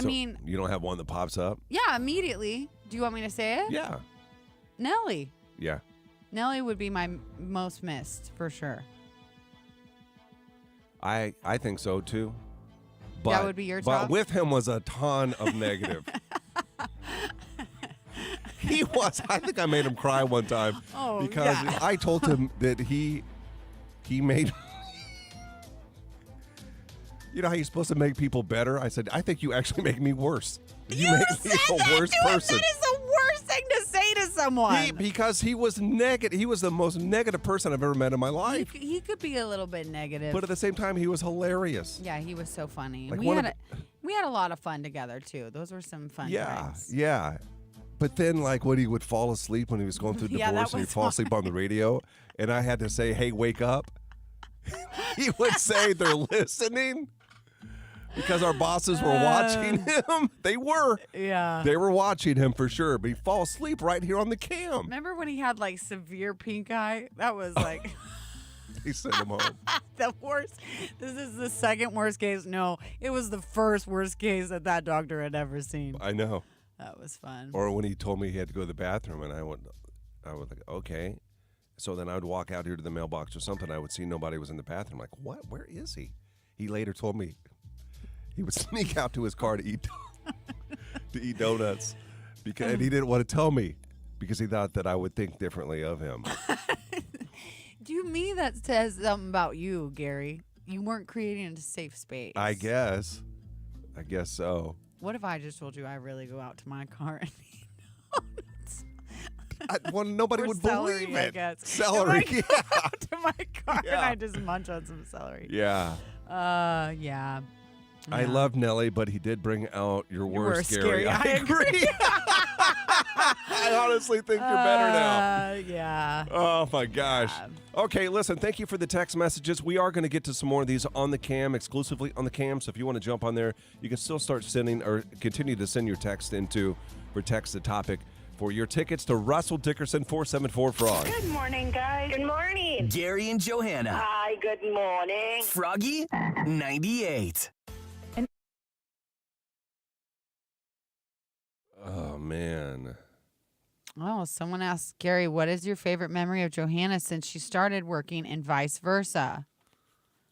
So mean, you don't have one that pops up? yeah, immediately. Do you want me to say it? Yeah. Nelly. Yeah. Nelly would be my most missed for sure. I think so too. But, That would be your But top? with him was a ton of negative. He He was. I think I made him cry one time because I told him that he made. You know how you're supposed to make people better? I said, I think you actually make me worse. You make me a worse person. That is the worst thing to say to someone. Because he was negative. He was the most negative person I've ever met in my life. He could be a little bit negative. But at the same time, he was hilarious. Yeah, he was so funny. Like We had a lot of fun together too. Those were some fun times. Yeah. But then, like, when he would fall asleep when he was going through Yeah, that divorce, and he'd was fall asleep on the radio, and I had to say, "Hey, wake up," he would say, "They're listening." Because our bosses were watching him. They were. Yeah. They were watching him for sure. But he'd fall asleep right here on the cam. Remember when he had like severe pink eye? That was like He sent him home. the worst. This is the second worst case. No, it was the first worst case that doctor had ever seen. I know. That was fun. Or when he told me he had to go to the bathroom, and I was like, okay. So then I would walk out here to the mailbox or something. I would see nobody was in the bathroom. Like, what? Where is he? He later told me he would sneak out to his car to eat donuts, and he didn't want to tell me because he thought that I would think differently of him. To me, that says something about you, Gary. You weren't creating a safe space. I guess so. What if I just told you I really go out to my car and eat donuts? Nobody Or would celery, believe I it. guess. Celery. If I go out to my car and Yeah. I just munch on some celery. Yeah. Yeah. I love Nelly, but he did bring out your worst, Gary. Gary. I agree. I honestly think you're better now. Yeah. Oh, my gosh. Okay, listen, thank you for the text messages. We are going to get to some more of these on the cam, exclusively on the cam. So if you want to jump on there, you can still start sending or continue to send your text for text the topic for your tickets to Russell Dickerson 474 Frog. Good morning, guys. Good morning. Gary and Johanna. Hi, good morning. Froggy 98. Oh, man. Oh, someone asked Gary, what is your favorite memory of Johanna since she started working and vice versa?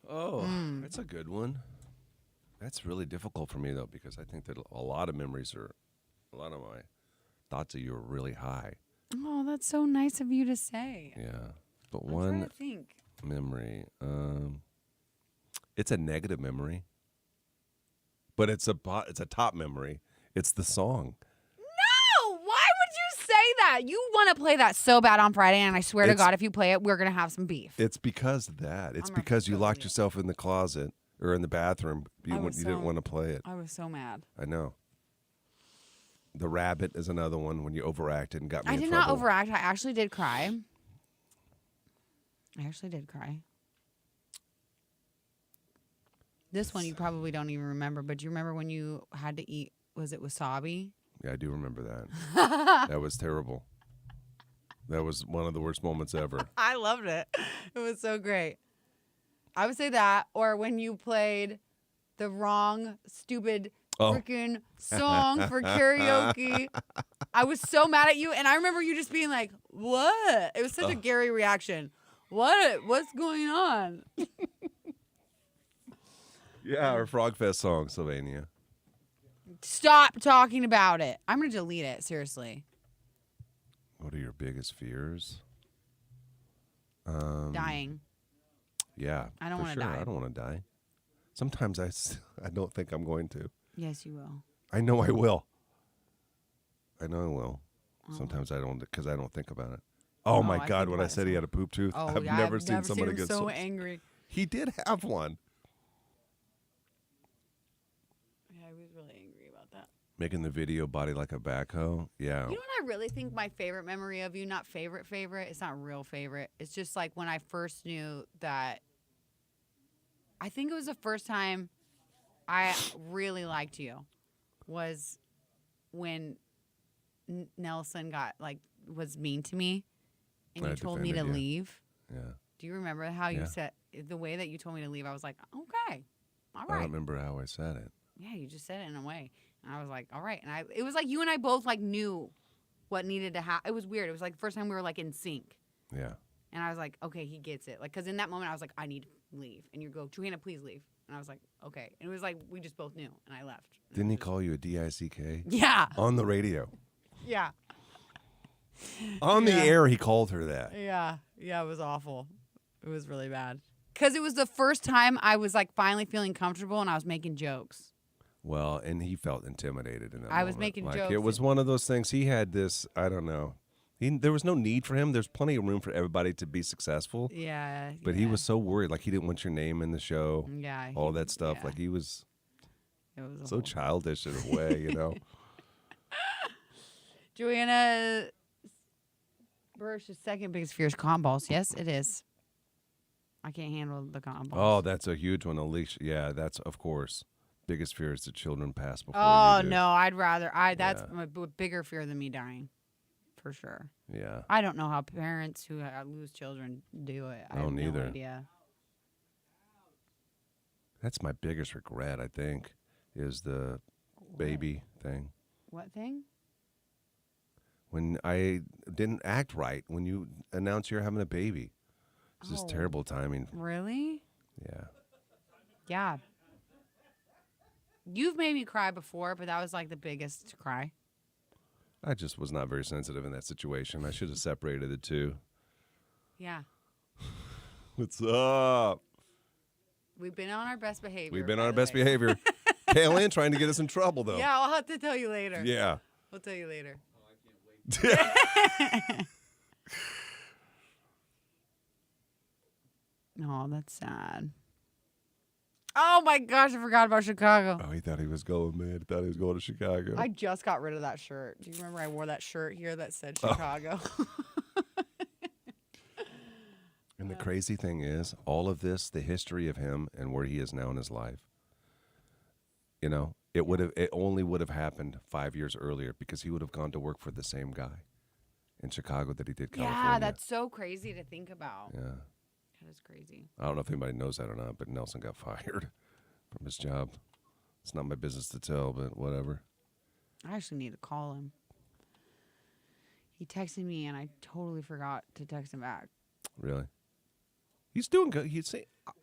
Oh, that's a good one. That's really difficult for me, though, because I think that a lot of my thoughts of you are really high. Oh, that's so nice of you to say. Yeah. But I'm trying one to think. memory, it's a negative memory, but it's a top memory. It's the song. No, why would you say that? You want to play that so bad on Friday, and I swear to God, if you play it, we're going to have some beef. It's because of that. It's I'm because you really locked yourself in the closet or in the bathroom. You didn't want to play it. I was so mad. I know. The rabbit is another one when you overacted and got me I in did trouble. not overact. I actually did cry. This one you probably don't even remember, but do you remember when you had to eat, was it wasabi? Yeah, I do remember that. That was terrible. That was one of the worst moments ever. I loved it. It was so great. I would say that, or when you played the wrong, stupid, freaking song for karaoke. I was so mad at you, and I remember you just being like, what? It was such a Gary reaction. What? What's going on? Yeah, our Frogfest song, Sylvania. Stop talking about it. I'm going to delete it, seriously. What are your biggest fears? Dying. Yeah, I don't for wanna sure. die. I don't want to die. Sometimes I don't think I'm going to. Yes, you will. I know I will. Sometimes I don't, because I don't think about it. Oh, my I God, think when I about it said he had a poop tooth, Oh, I've yeah, never seen somebody him get so angry. He did have one. Yeah, I was really angry about that. Making the video body like a backhoe. Yeah. You know what I really think my favorite memory of you, not favorite, it's not real favorite. It's just like when I first knew that, I think it was the first time I really liked you was when Nelson was mean to me and I you told me to defended you. leave. Yeah. Do you remember how you Yeah. said, the way that you told me to leave? I was like, okay, all I right. don't remember how I said it. Yeah, you just said it in a way. And I was like, all right. And it was like you and I both knew what needed to happen. It was weird. It was like the first time we were in sync. Yeah. And I was like, okay, he gets it. Because in that moment I was like, I need to leave. And you go, Johanna, please leave. And I was like, okay. And it was like we just both knew. And I left. Didn't he call you a DICK? Yeah. On the radio. Yeah. On the Yeah. air, he called her that. Yeah, it was awful. It was really bad. Because it was the first time I was like finally feeling comfortable and I was making jokes. Well, and he felt intimidated in that I was moment. making like, jokes. It was one of those things. He had this, I don't know. There was no need for him. There's plenty of room for everybody to be successful. Yeah. But he was so worried. Like, he didn't want your name in the show. Yeah. All that stuff. yeah. Like, he was It was a so whole- childish in a way, you know. Johanna Burrish's second biggest fear is cotton balls. Yes, it is. I can't handle the cotton Oh, balls. that's a huge one. Alicia. Yeah, that's, of course. Biggest fear is the children pass before Oh you do. no, I'd rather. That's Yeah. a bigger fear than me dying, for sure. Yeah. I don't know how parents who lose children do it. I have neither. no idea. That's my biggest regret, I think, is the baby thing. What thing? When I didn't act right when you announced you're having a baby. It's just Oh. terrible timing. Really? Yeah. Yeah. You've made me cry before, but that was like the biggest cry. I just was not very sensitive in that situation. I should have separated the two. Yeah. What's up? We've been on our best behavior. We've been by on our the best way. behavior. Kaylin trying to get us in trouble, though. Yeah, I'll have to tell you later. Yeah. We'll tell you later. Oh, that's sad. Oh my gosh, I forgot about Chicago. Oh, he thought he was going, man. He thought he was going to Chicago. I just got rid of that shirt. Do you remember I wore that shirt here that said Oh. Chicago? And the crazy thing is, all of this, the history of him and where he is now in his life, you know, it only would have happened 5 years earlier because he would have gone to work for the same guy in Chicago that he did California. Yeah, that's so crazy to think about. Yeah. That is crazy. I don't know if anybody knows that or not, but Nelson got fired from his job. It's not my business to tell, but whatever. I actually need to call him. He texted me and I totally forgot to text him back. Really? He's doing good.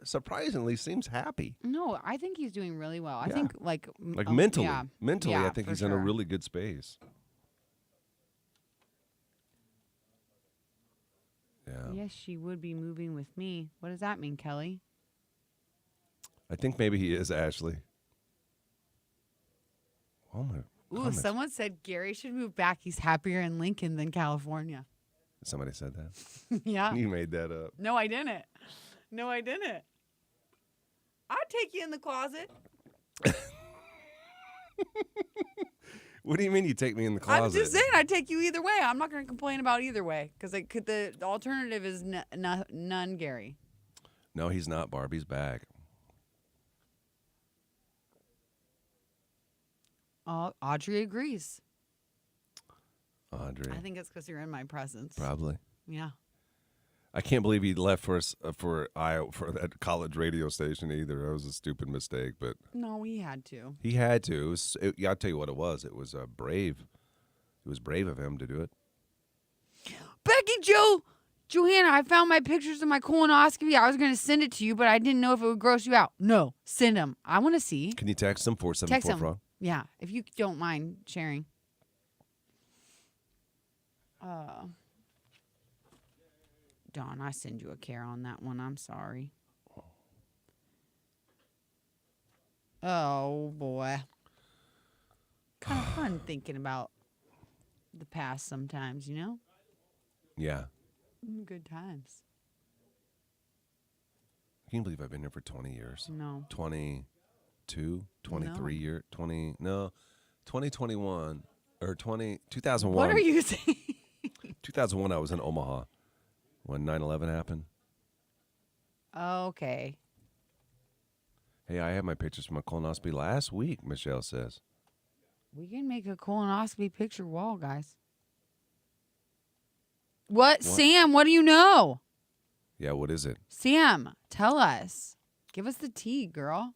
Surprisingly seems happy. No, I think he's doing really well. I Yeah. think like Mentally. yeah. Mentally, Yeah, I think for he's in a sure. really good space. Yeah. Yes, she would be moving with me. What does that mean, Kelly? I think maybe he is, Ashley. Oh, my. Ooh, comments. someone said Gary should move back. He's happier in Lincoln than California. Somebody said that. Yeah. You made that up. No, I didn't. No, I didn't. I'd take you in the closet. What do you mean you take me in the closet? I'm just saying I'd take you either way. I'm not going to complain about either way because the alternative is none, Gary. No, he's not. Barbie's back. Audrey agrees. Audrey. I think it's because you're in my presence. Probably. Yeah. I can't believe he left for us for that college radio station either. That was a stupid mistake, but No, we had to. he had to. Yeah, I'll tell you what it was. It was brave. It was brave of him to do it. Becky Johanna, I found my pictures of my colonoscopy. I was going to send it to you, but I didn't know if it would gross you out. No, send them. I want to see. Can you text him Text 474 them. Yeah, if you don't mind sharing. Dawn, I send you a care on that one. I'm sorry. Oh, boy. Kind of fun thinking about the past sometimes, you know? Yeah. Good times. Can you believe I've been here for 20 years? No. 22, 23 No. year, 2021 or 2001. What are you saying? 2001 I was in Omaha when 9/11 happened. Okay. Hey, I had my pictures from my colonoscopy last week, Michelle says. We can make a colonoscopy picture wall, guys. What? Sam, what do you know? Yeah, what is it? Sam, tell us. Give us the tea, girl.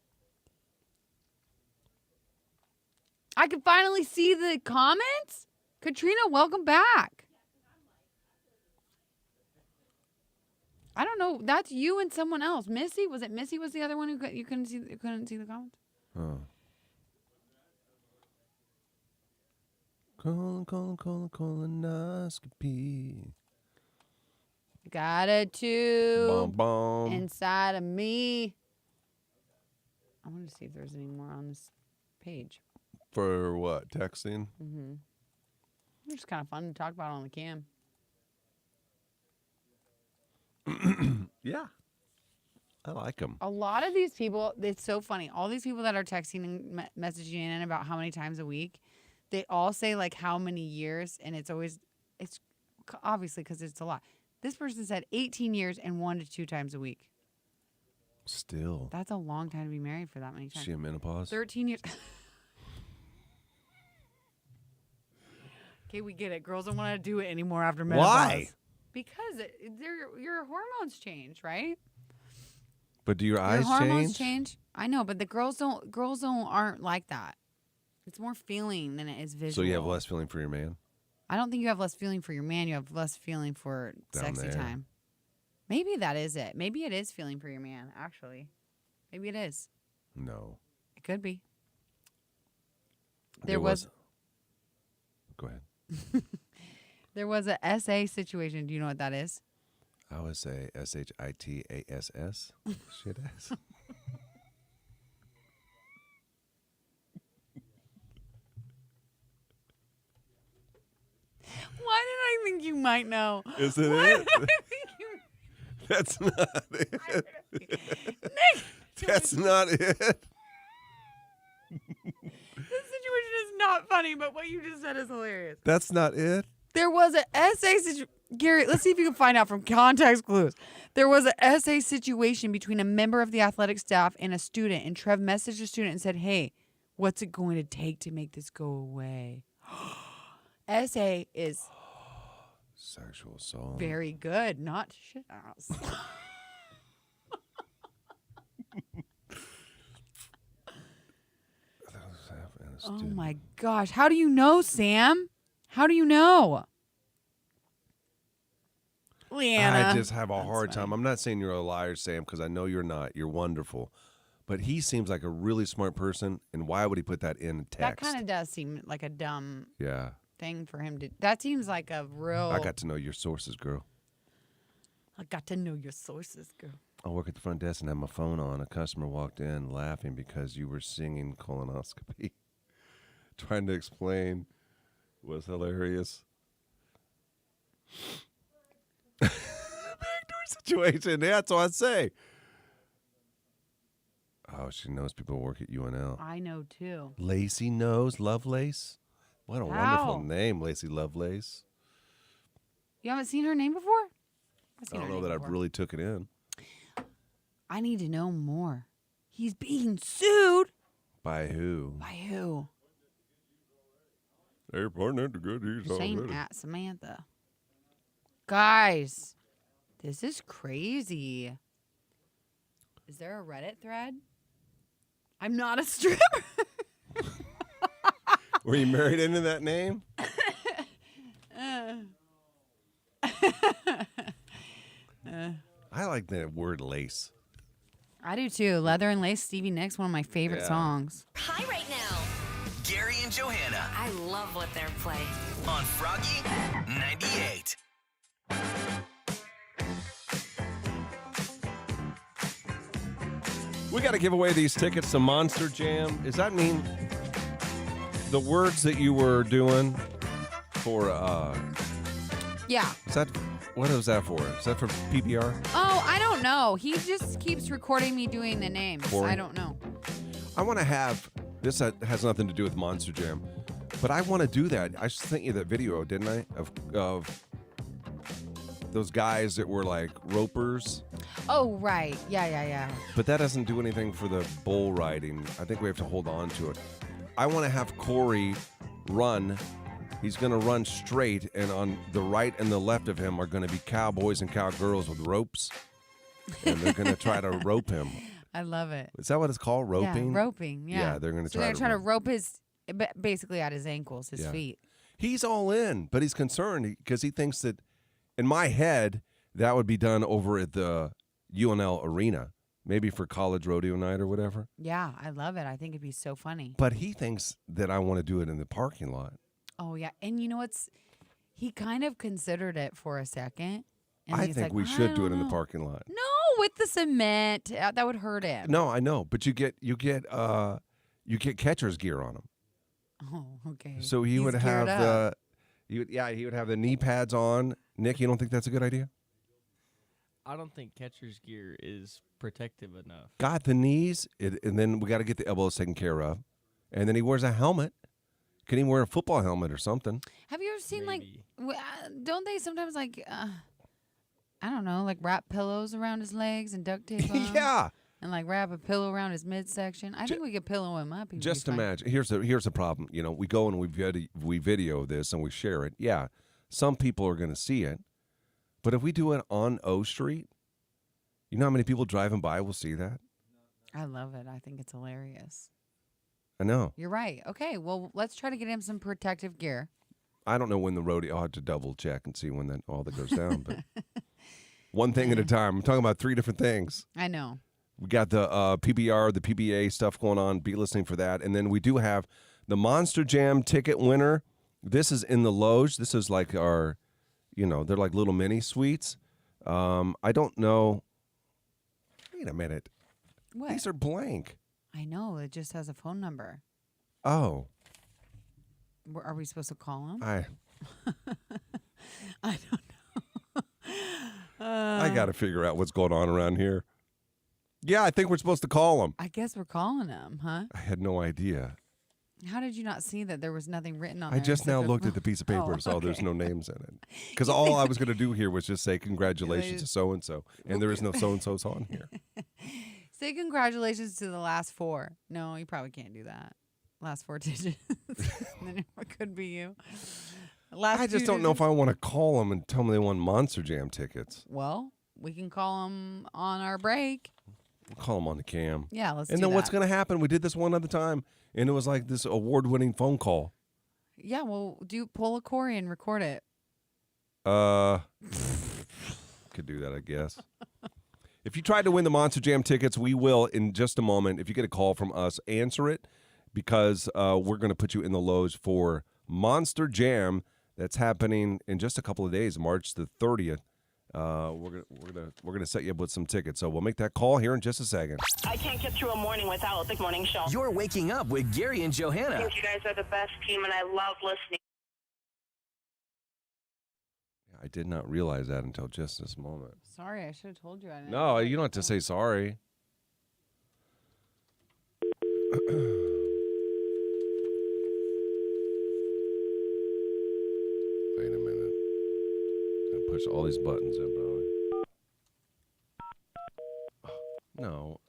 I can finally see the comments. Katrina, welcome back. I don't know. That's you and someone else. Missy? Was it Missy was the other one who you couldn't see the comments? Oh. Colonoscopy. Got a tube Bomb bomb. inside of me. I want to see if there's any more on this page. For what? Texting? It's just kind of fun to talk about on the cam. Yeah. I like them. A lot of these people, it's so funny. All these people that are texting and messaging in about how many times a week, they all say like how many years, and it's obviously because it's a lot. This person said 18 years and 1 to 2 times a week. Still. That's a long time to be married for that many Is times. she in menopause? 13 years. Okay, we get it. Girls don't want to do it anymore after menopause. Why? Because your hormones change, right? But do your eyes Your hormones change? change. I know, but the girls aren't like that. It's more feeling than it is visual. So you have less feeling for your man? I don't think you have less feeling for your man. You have less feeling for Down sexy there. time. Maybe that is it. Maybe it is feeling for your man, actually. Maybe it is. No. It could be. There was. Go ahead. There was a SA situation. Do you know what that is? I would say SHITASS. Shit ass. Why did I think you might know? Is it Why it? did I think you That's not it. Nick, That's not it. this situation is not funny, but what you just said is hilarious. That's not it. There was an essay situation. Gary, let's see if you can find out from context clues. There was an essay situation between a member of the athletic staff and a student, and Trev messaged the student and said, "Hey, what's it going to take to make this go away?" Essay is Sexual assault. very good, not shit ass. Oh my gosh. How do you know, Sam? How do you know? Leanna. I just have a That's hard funny. time. I'm not saying you're a liar, Sam, because I know you're not. You're wonderful. But he seems like a really smart person, and why would he put that in That text? kind of does seem like a dumb Yeah. thing for him to. That seems like a real. I got to know your sources, girl. I got to know your sources, girl. I work at the front desk and had my phone on. A customer walked in laughing because you were singing colonoscopy. Trying to explain was hilarious. Backdoor situation. Yeah, that's what I'd say. Oh, she knows people work at UNL. I know too. Lacey knows Lovelace. What a How? wonderful name, Lacey Lovelace. You haven't seen her name before? I've I seen don't her know name that I before. really took it in. I need to know more. He's being sued. By who? By who? They're partner to good news Same already. at Samantha. Guys, this is crazy. Is there a Reddit thread? I'm not a stripper. Were you married into that name? I like the word lace. I do too. Leather and Lace, Stevie Nicks, one of my favorite Yeah. songs. Hi right now. Gary and Johanna I love what they're playing. on Froggy 98. We got to give away these tickets to Monster Jam. Does that mean the words that you were doing for, Yeah. is that, what was that for? Is that for PBR? Oh, I don't know. He just keeps recording me doing the names. Corey? I don't know. I want to have, this has nothing to do with Monster Jam, but I want to do that. I sent you that video, didn't I? Of those guys that were like ropers, Oh, right. Yeah. but that doesn't do anything for the bull riding. I think we have to hold on to it. I want to have Corey run. He's going to run straight, and on the right and the left of him are going to be cowboys and cowgirls with ropes, and they're going to try to rope him. I love it. Is that what it's called? Roping? Yeah, roping. Yeah. Yeah, they're going to So try they're trying to rope. rope his, basically at his ankles, his Yeah. feet. He's all in, but he's concerned because he thinks that, in my head, that would be done over at the UNL arena, maybe for college rodeo night or whatever. Yeah, I love it. I think it'd be so funny. But he thinks that I want to do it in the parking lot. Oh yeah, and you know what's? He kind of considered it for a second. And I he's think like, we "I should do it don't in the know." parking lot. No, with the cement, that would hurt him. No, I know, but you get catcher's gear on him. Oh, okay. So he He's would geared have up. he would have the knee pads on. Nick, you don't think that's a good idea? I don't think catcher's gear is protective enough. Got the knees, and then we got to get the elbows taken care of, and then he wears a helmet. Can he wear a football helmet or something? Have you ever seen Maybe. don't they sometimes I don't know, like wrap pillows around his legs and duct tape them? Yeah. And like wrap a pillow around his midsection. I think we could pillow him up. He would be Just fine. imagine. Here's the problem. You know, we go and we video this and we share it. Yeah, some people are going to see it, but if we do it on O Street, you know how many people driving by will see that? I love it. I think it's hilarious. I know. You're right. Okay, well, let's try to get him some protective gear. I don't know when the rodeo. I'll have to double check and see when all that goes down. But one thing at a time. I'm talking about 3 different things. I know. We got the PBR, the PBA stuff going on. Be listening for that. And then we do have the Monster Jam ticket winner. This is in the Loge. This is like our, they're like little mini suites. I don't know. Wait a minute. What? These are blank. I know. It just has a phone number. Oh. Are we supposed to call him? I I don't know. I got to figure out what's going on around here. Yeah, I think we're supposed to call him. I guess we're calling him, huh? I had no idea. How did you not see that there was nothing written on I there? just except now for- looked at the piece of paper Oh, and saw there's okay. no names in it. Because all I was going to do here was just say congratulations to so-and-so. And there is no so-and-sos on here. Say congratulations to the last 4. No, you probably can't do that. Last 4 digits. Then it could be you. Last I just 2 don't know if digits. I want to call them and tell them they won Monster Jam tickets. Well, we can call him on our break. We'll call them on the cam. Yeah, let's And do then that. what's going to happen? We did this one other time, and it was like this award-winning phone call. Yeah, well, pull a Corey and record it. Could do that, I guess. If you tried to win the Monster Jam tickets, we will in just a moment. If you get a call from us, answer it because we're going to put you in the Loge for Monster Jam. That's happening in just a couple of days, March the 30th. We're gonna set you up with some tickets. So we'll make that call here in just a second. I can't get through a morning without the morning show. You're waking up with Gary and I Johanna. think you guys are the best team, and I love listening. I did not realize that until just this moment. Sorry, I should have told you. I didn't No, you don't have to say sorry. Wait a minute. I push all these buttons in, probably. Oh, no.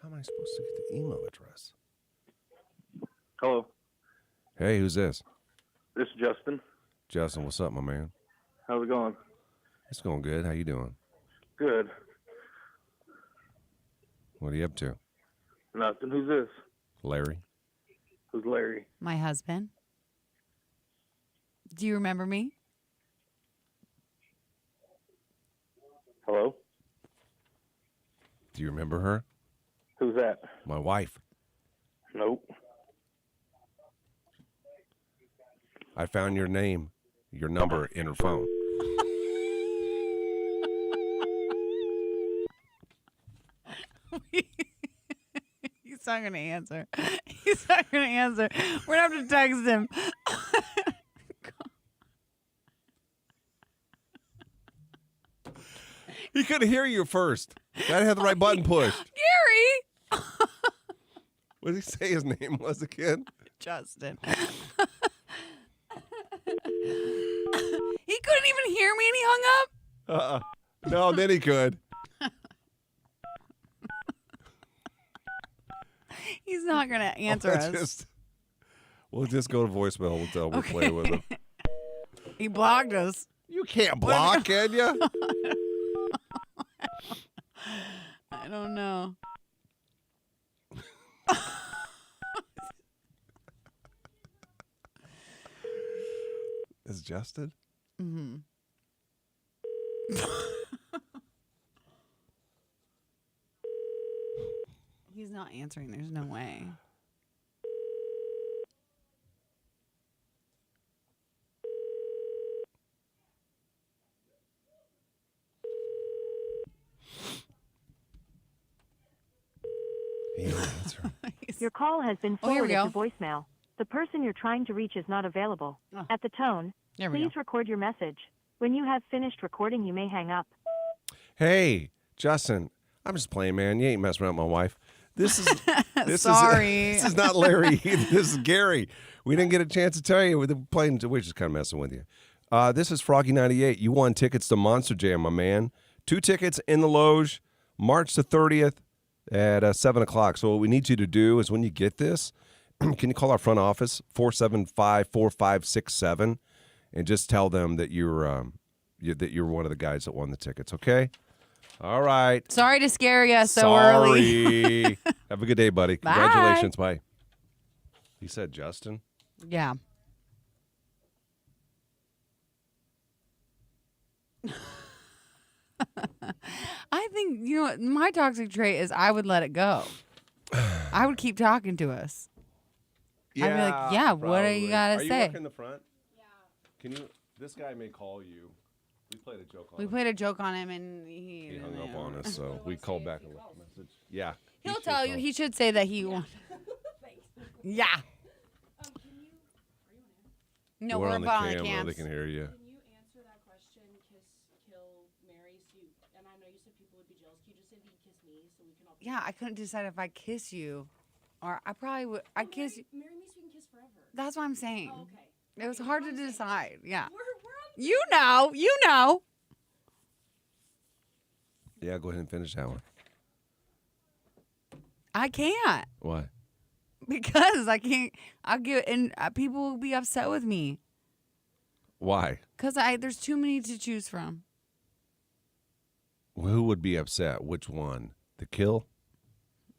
How am I supposed to get the email address? Hello, Hey, who's this? this is Justin. Justin, what's up, my man? How's it going? It's going good. How you doing? Good. What are you up to? Nothing. Who's this? Larry? Who's Larry? My husband. Do you remember me? Hello? Do you remember her? Who's that? My wife. Nope. I found your name, your number in her phone. He's not going to answer. He's not going to answer. We're going to have to text him. He couldn't hear you first. Gotta have the right button pushed. Gary! What did he say his name was again? Justin. He couldn't even hear me and he hung up? No, then he could. He's not going to answer us. We'll just go to voicemail. We'll tell. We'll play with him. He blocked us. You can't block, can you? I don't know. Is Justin? Mm-hmm. He's not answering. There's no way. He ain't answering. Your call has been Oh, here we forwarded to go. voicemail. The person you're trying to reach is not available. Oh. At the tone, There we please go. record your message. When you have finished recording, you may hang up. Hey, Justin, I'm just playing, man. You ain't messing around with my wife. This is Sorry. This is not Larry. This is Gary. We didn't get a chance to tell you. We're playing. We're just kind of messing with you. This is Froggy 98. You won tickets to Monster Jam, my man. 2 tickets in the Loge, March the 30th at 7 o'clock. So what we need you to do is when you get this, can you call our front office, 475-4567, and just tell them that you're one of the guys that won the tickets, okay? All right. Sorry to scare you so early. Sorry. Have a good day, buddy. Bye. Congratulations. Bye. He said Justin. Yeah. I think, you know what, my toxic trait is I would let it go. I would keep talking to us. I'd be like, yeah, what do you gotta Are you say? working the front? Yeah. Can you? This guy may call you. We played a joke on We him. played a joke on him and he He hung up on us, so we called back and left a message. Yeah. He'll should tell you. call. He should say that he won. Yeah. No, we're on the on the camera. cams. They can hear you. Can you answer that question? Kiss, kill, marry, and I know you said people would be jealous. Can you just say that you kiss me so we can all be Yeah, I couldn't decide if I kiss you or I probably would. I kiss you. Marry me so we can kiss forever. That's what I'm saying. Oh, okay. It was hard to decide. Yeah. We're on You know. You know. Yeah, go ahead and finish that one. I can't Why? because I can't. I'll get and people will be upset with me Why? because there's too many to choose from. Who would be upset? Which one? The kill?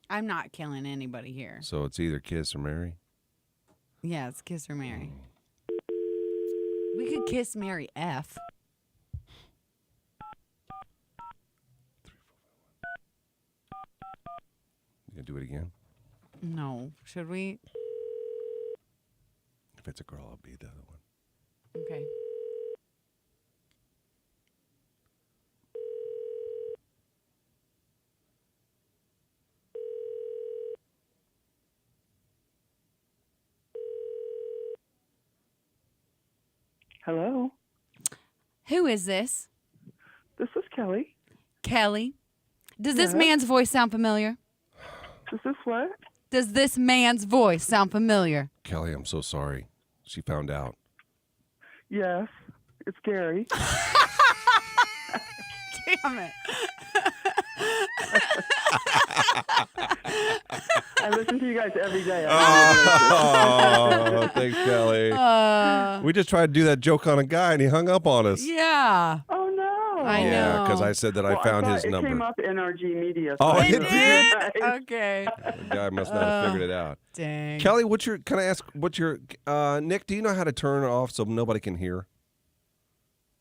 I'm not killing anybody here. So it's either kiss or marry? Yeah, it's kiss or marry. We could kiss, marry, F. You gonna do it again? No, should we? If it's a girl, I'll be the other one. Okay. Hello, Who is this? this is Kelly. Kelly. Does this Yes. man's voice sound familiar? Is this what? Does this man's voice sound familiar? Kelly, I'm so sorry. She found out. Yes, it's Gary. Damn it. I listen to you guys every day. Oh, thanks, Kelly. Uh, We just tried to do that joke on a guy, and he hung up on us. yeah. Oh no! I Yeah, know. because I said that Well, I found thought his it number. came up NRG Media. Oh, I it listened to did? you guys. Okay. The guy must not have figured it out. Dang. Kelly, can I ask what's your Nick? Do you know how to turn it off so nobody can hear?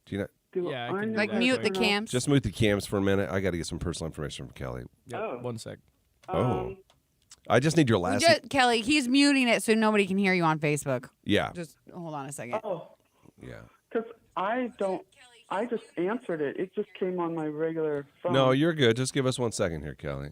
Do you know? Do Yeah, I I can do know Like how to mute the turn off- cams. Just mute the cams for a minute. I got to get some personal information from Kelly. Yep, Oh. 1 sec. Oh, I just need your last. Kelly, he's muting it so nobody can hear you on Facebook. Yeah, Just hold on a second. Oh, yeah. because I don't. I just answered it. It just came on my regular phone. No, you're good. Just give us 1 second here, Kelly.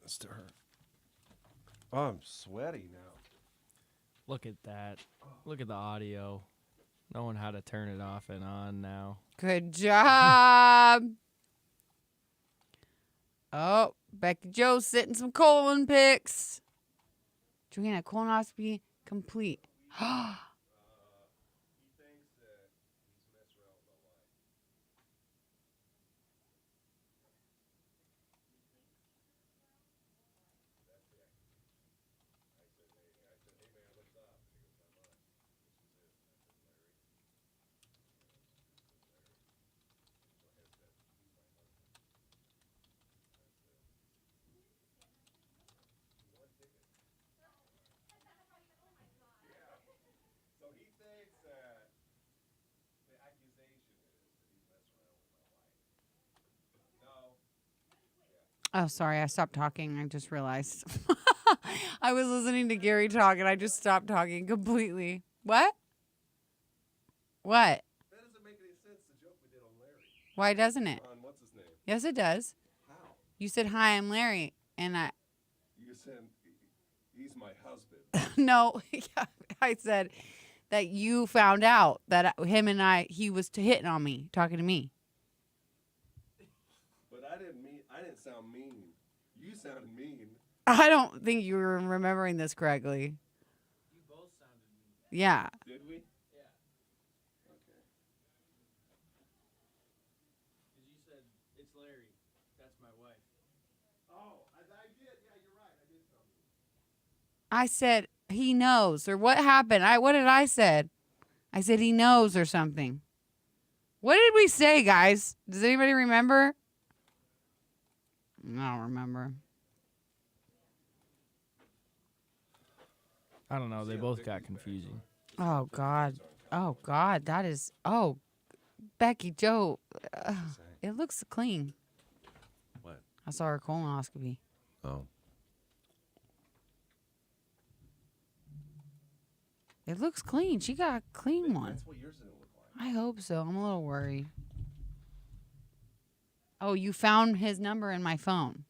this to her. Oh, I'm sweaty now. Look at that. Look at the audio. Knowing how to turn it off and on now. Good job. Oh, Becky Joe's sitting some colon pics. Johanna, colonoscopy complete. So he thinks that the accusation is that he's messing around with my wife. No. Oh, sorry. I stopped talking. I just realized. I was listening to Gary talk and I just stopped talking completely. What? What? That doesn't make any sense, the joke we did on Larry. Why doesn't it? On what's his name? Yes, it does. How? You said, hi, I'm Larry. And You said he's my husband. no, I said that you found out that him and he was hitting on me, talking to me. But I didn't sound mean. You sounded mean. I don't think you were remembering this correctly. You both sounded mean. Yeah. Did we? Yeah. Okay. Because you said, it's Larry. That's my wife. Oh, I did. Yeah, you're right. I did sound mean. I said, he knows. Or what happened? What did I said? I said, he knows or something. What did we say, guys? Does anybody remember? I don't remember. I don't know. They both got confusing. Oh, God. Oh, God. That is... Oh, Becky, Joe. It looks clean. What? I saw her colonoscopy. Oh. It looks clean. She got a clean one. That's what yours didn't look like. I hope so. I'm a little worried. Oh, you found his number in my phone.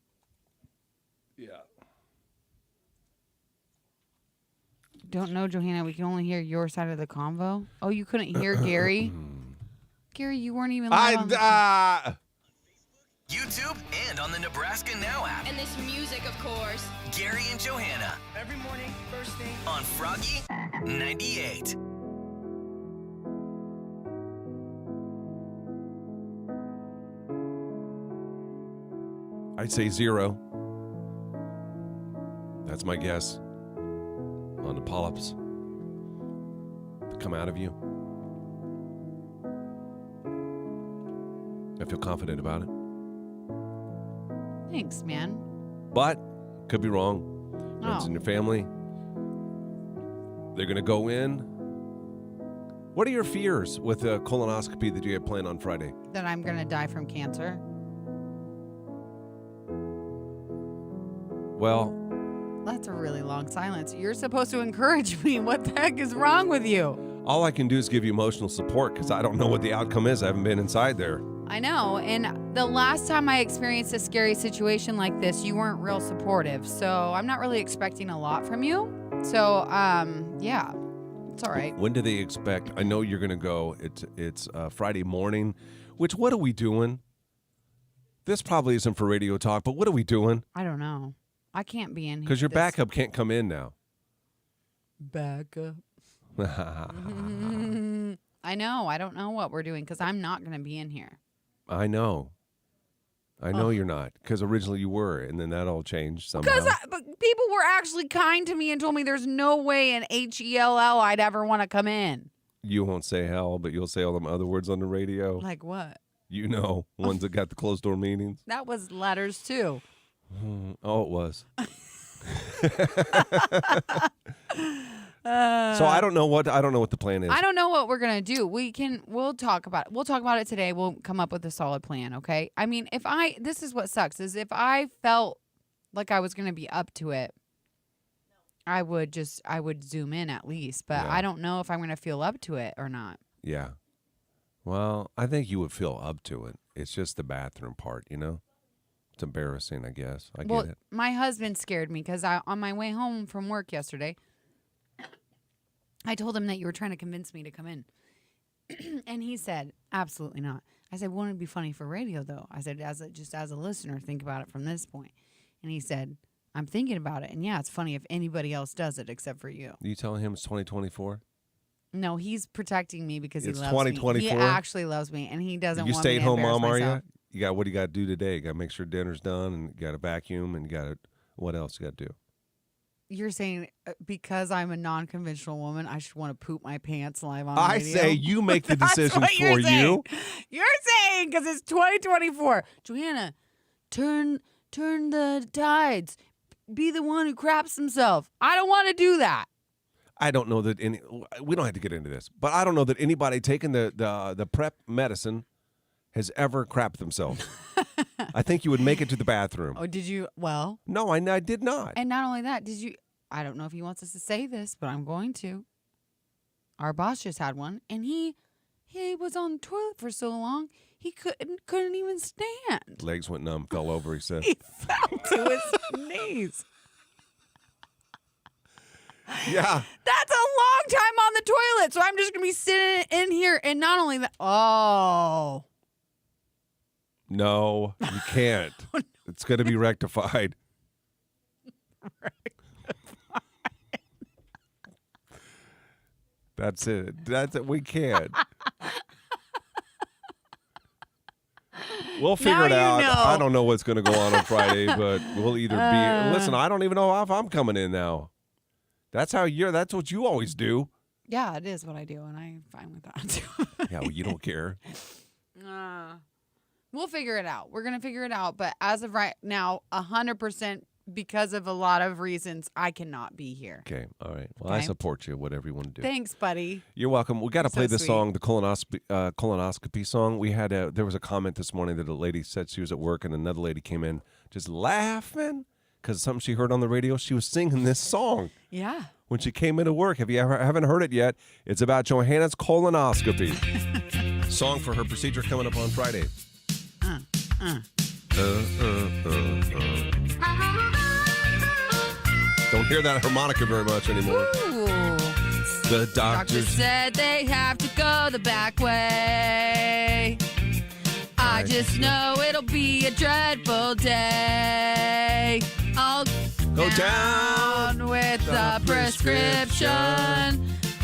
Yeah. Don't know, Johanna. We can only hear your side of the convo. Oh, you couldn't hear Gary? Gary, you weren't even live on the YouTube and on the Nebraska Now app. And this music, of course. Gary and Johanna Every morning, first thing. on Froggy 98. I'd say 0. That's my guess on the polyps that come out of you. I feel confident about it. Thanks, man. But could be wrong. Runs Oh. in your family. They're going to go in. What are your fears with the colonoscopy that you had planned on Friday? That I'm going to die from cancer. Well, That's a really long silence. You're supposed to encourage me. What the heck is wrong with you? all I can do is give you emotional support because I don't know what the outcome is. I haven't been inside there. I know. And the last time I experienced a scary situation like this, you weren't real supportive. So I'm not really expecting a lot from you. So, yeah, it's all right. When do they expect? I know you're going to go. It's Friday morning, which what are we doing? This probably isn't for radio talk, but what are we doing? I don't know. I can't be in here. Because your backup can't come in now. Backup. I know. I don't know what we're doing because I'm not going to be in here. I know. I know you're not, because originally you were, and then that all changed somehow. But people were actually kind to me and told me there's no way in HELL I'd ever want to come in. You won't say hell, but you'll say all them other words on the radio. Like what? You know, ones that got the closed door meetings. That was letters too. Oh, it was. So I don't know what the plan is. I don't know what we're gonna do. We'll talk about it. We'll talk about it today. We'll come up with a solid plan, okay? I mean, this is what sucks, is if I felt like I was gonna be up to it, I would zoom in at least. But Yeah. I don't know if I'm gonna feel up to it or not. Yeah. Well, I think you would feel up to it. It's just the bathroom part, you know? It's embarrassing, I guess. I Well, get it. my husband scared me because on my way home from work yesterday, I told him that you were trying to convince me to come in. And he said, absolutely not. I said, wouldn't it be funny for radio, though? I said, just as a listener, think about it from this point. And he said, I'm thinking about it. And yeah, it's funny if anybody else does it except for you. You telling him it's 2024? No, he's protecting me because It's he loves me. 2024? He actually loves me, and he doesn't You want me to stay-at-home embarrass mom, are myself. you? What do you got to do today? You got to make sure dinner's done, and you got to vacuum, and you got to, what else you got to do? You're saying because I'm a non-conventional woman, I should want to poop my pants live on I radio? say you make the That's decisions what you're for saying. you. You're saying because it's 2024. Johanna, turn the tides. Be the one who craps himself. I don't want to do that. I don't know that we don't have to get into this, but I don't know that anybody taking the prep medicine has ever crapped themselves. I think you would make it to the bathroom. Oh, did you? Well. No, I did not. And not only that, did you? I don't know if he wants us to say this, but I'm going to. Our boss just had one, and he was on the toilet for so long he couldn't even stand. Legs went numb, fell over. He said He fell to his knees. Yeah. That's a long time on the toilet. So I'm just going to be sitting in here. And not only that, oh. No, you can't. It's going to be rectified. That's it. That's it. We can't. We'll figure Now it out. you know. I don't know what's going to go on Friday, but we'll either be. Listen, I don't even know if I'm coming in now. That's what you always do. Yeah, it is what I do, and I'm fine with that. Yeah, well, you don't care. We'll figure it out. We're going to figure it out. But as of right now, 100% because of a lot of reasons, I cannot be here. Okay, all right. Well, I Okay. support you, whatever you want to do. Thanks, buddy. You're welcome. We got to So play this sweet. song, the colonoscopy song. We had there was a comment this morning that a lady said she was at work, and another lady came in just laughing because something she heard on the radio. She was singing this song. Yeah. When she came into work. If you haven't heard it yet, it's about Johanna's colonoscopy. Song for her procedure coming up on Friday. Don't hear that harmonica very much anymore. Ooh. The Doctor doctors. said they have to go the back way. I just know it'll be a dreadful day. I'll Go down with the prescription.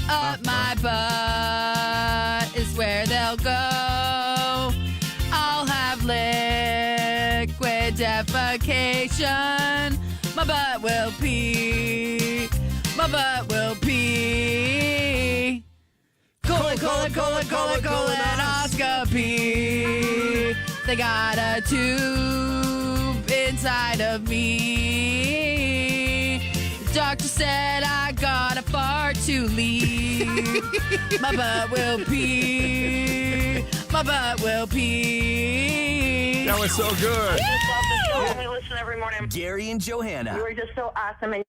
Up my butt is where they'll go. I'll have liquid defecation. My butt will pee. My butt will pee. Colonoscopy. They got a tube inside of me. The doctor said I got a fart to leave. My butt will pee. My butt will pee. That was so good. We listen every morning. Gary and Johanna. You were just so awesome. And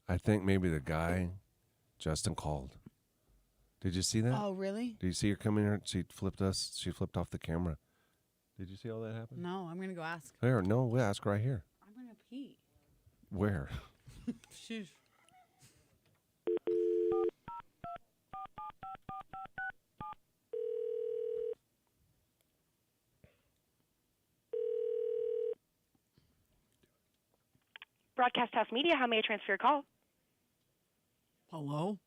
I think maybe the guy, Justin, called. Did you see that? Oh, really? Did you see her come in here? She flipped off the camera. Did you see all that happen? No, I'm going to go ask. There, no, we'll ask right here. I'm going to pee. Where? Sheesh. Broadcast House Media, how may I transfer your call? Hello?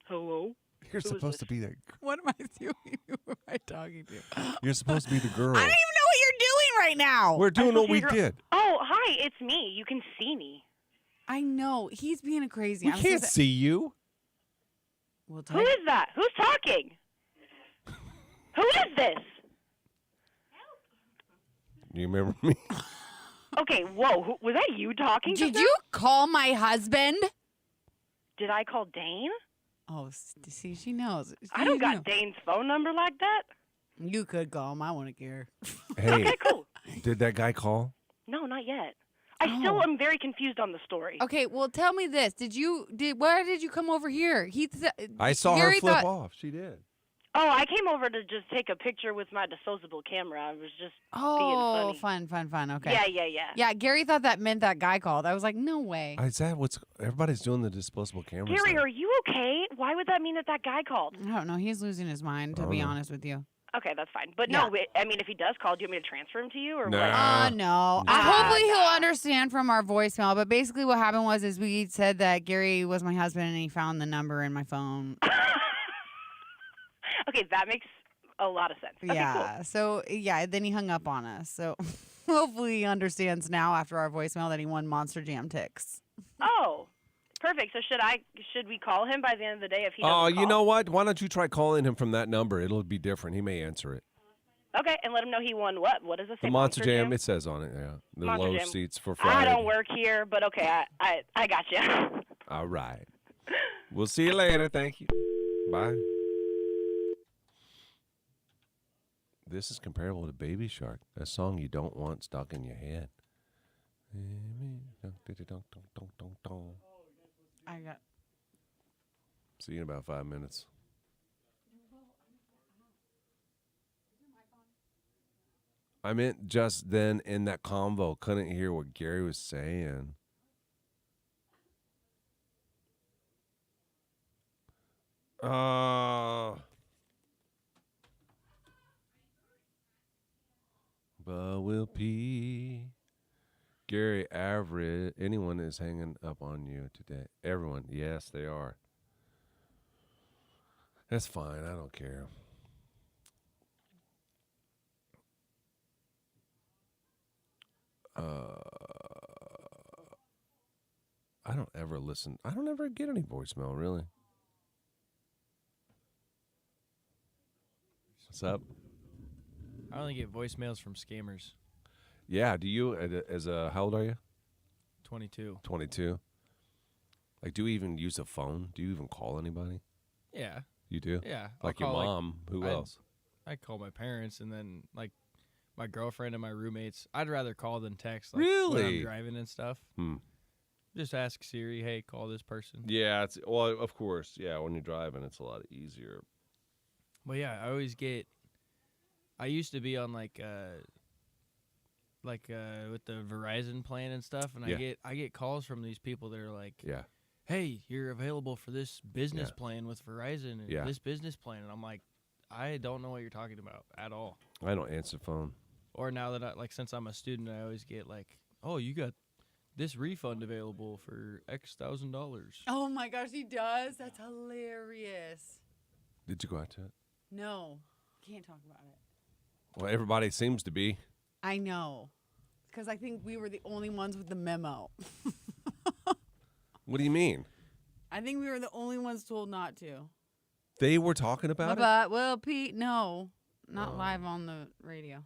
Hello? You're supposed to be the. What am I doing? Who am I talking to? You're supposed to be the girl. I don't even know what you're doing right now. We're doing what we did. Oh, hi, it's me. You can see me. I know. He's being crazy. We I'm can't so see you. We'll Who is that? Who's talking? Who is this? You remember me? Okay, whoa. Was that you talking Did just you call my husband? now? Did I call Dane? Oh, see, she knows. I don't got Dane's phone number like that. You could call him. I wouldn't care. Hey, Okay, cool. did that guy call? No, not yet. I still am very confused on the story. Okay, well, tell me this. Why did you come over here? I saw Gary her flip thought, off. She did. Oh, I came over to just take a picture with my disposable camera. I was just being funny. fun. Okay. Yeah. Yeah, Gary thought that meant that guy called. I was like, no way. Is that what's everybody's doing the disposable cameras? Gary, now. are you okay? Why would that mean that guy called? I don't know. He's losing his mind, to be honest with you. Okay, that's fine. But Yeah. no, I mean, if he does call, do you want me to transfer him to you or what? No. Hopefully he'll understand from our voicemail. But basically what happened was we said that Gary was my husband and he found the number in my phone. Okay, that makes a lot of sense. Okay, Yeah. cool. So, then he hung up on us. So hopefully he understands now after our voicemail that he won Monster Jam ticks. Oh, perfect. So should we call him by the end of the day if he doesn't Oh, call? you know what? Why don't you try calling him from that number? It'll be different. He may answer it. Okay, and let him know he won what? What does it say? The Monster Jam, it says on it, yeah. The Monster low Jam. seats for Friday. I don't work here, but okay, I got you. All right. We'll see you later. Thank you. Bye. This is comparable to Baby Shark, a song you don't want stuck in your head. I got. See you in about 5 minutes. I meant just then in that convo, couldn't hear what Gary was saying. But we'll pee. Gary, average. Anyone is hanging up on you today. Everyone. Yes, they are. That's fine. I don't care. I don't ever listen. I don't ever get any voicemail, really. What's up? I only get voicemails from scammers. Yeah, do you, how old are you? 22. 22. Like, do you even use a phone? Do you even call anybody? Yeah. You do? Yeah. Like your mom? Who else? I call my parents and then, like, my girlfriend and my roommates. I'd rather call than text. Like, Really? When I'm driving and stuff. Just ask Siri, hey, call this person. Yeah, well, of course. Yeah, when you're driving, it's a lot easier. But yeah, I used to be on like with the Verizon plan and stuff, and I get calls from these people that are like, hey, you're available for this business plan with Verizon and this business plan, and I'm like, I don't know what you're talking about at all. I don't answer phone. Or now that since I'm a student, I always get like, oh, you got this refund available for X $1,000. Oh my gosh, he does? That's hilarious. Did you go out to it? No, can't talk about it. Well, everybody seems to be. I know. Because I think we were the only ones with the memo. What do you mean? I think we were the only ones told not to. They were talking about it? Well, Pete, no. Not live on the radio.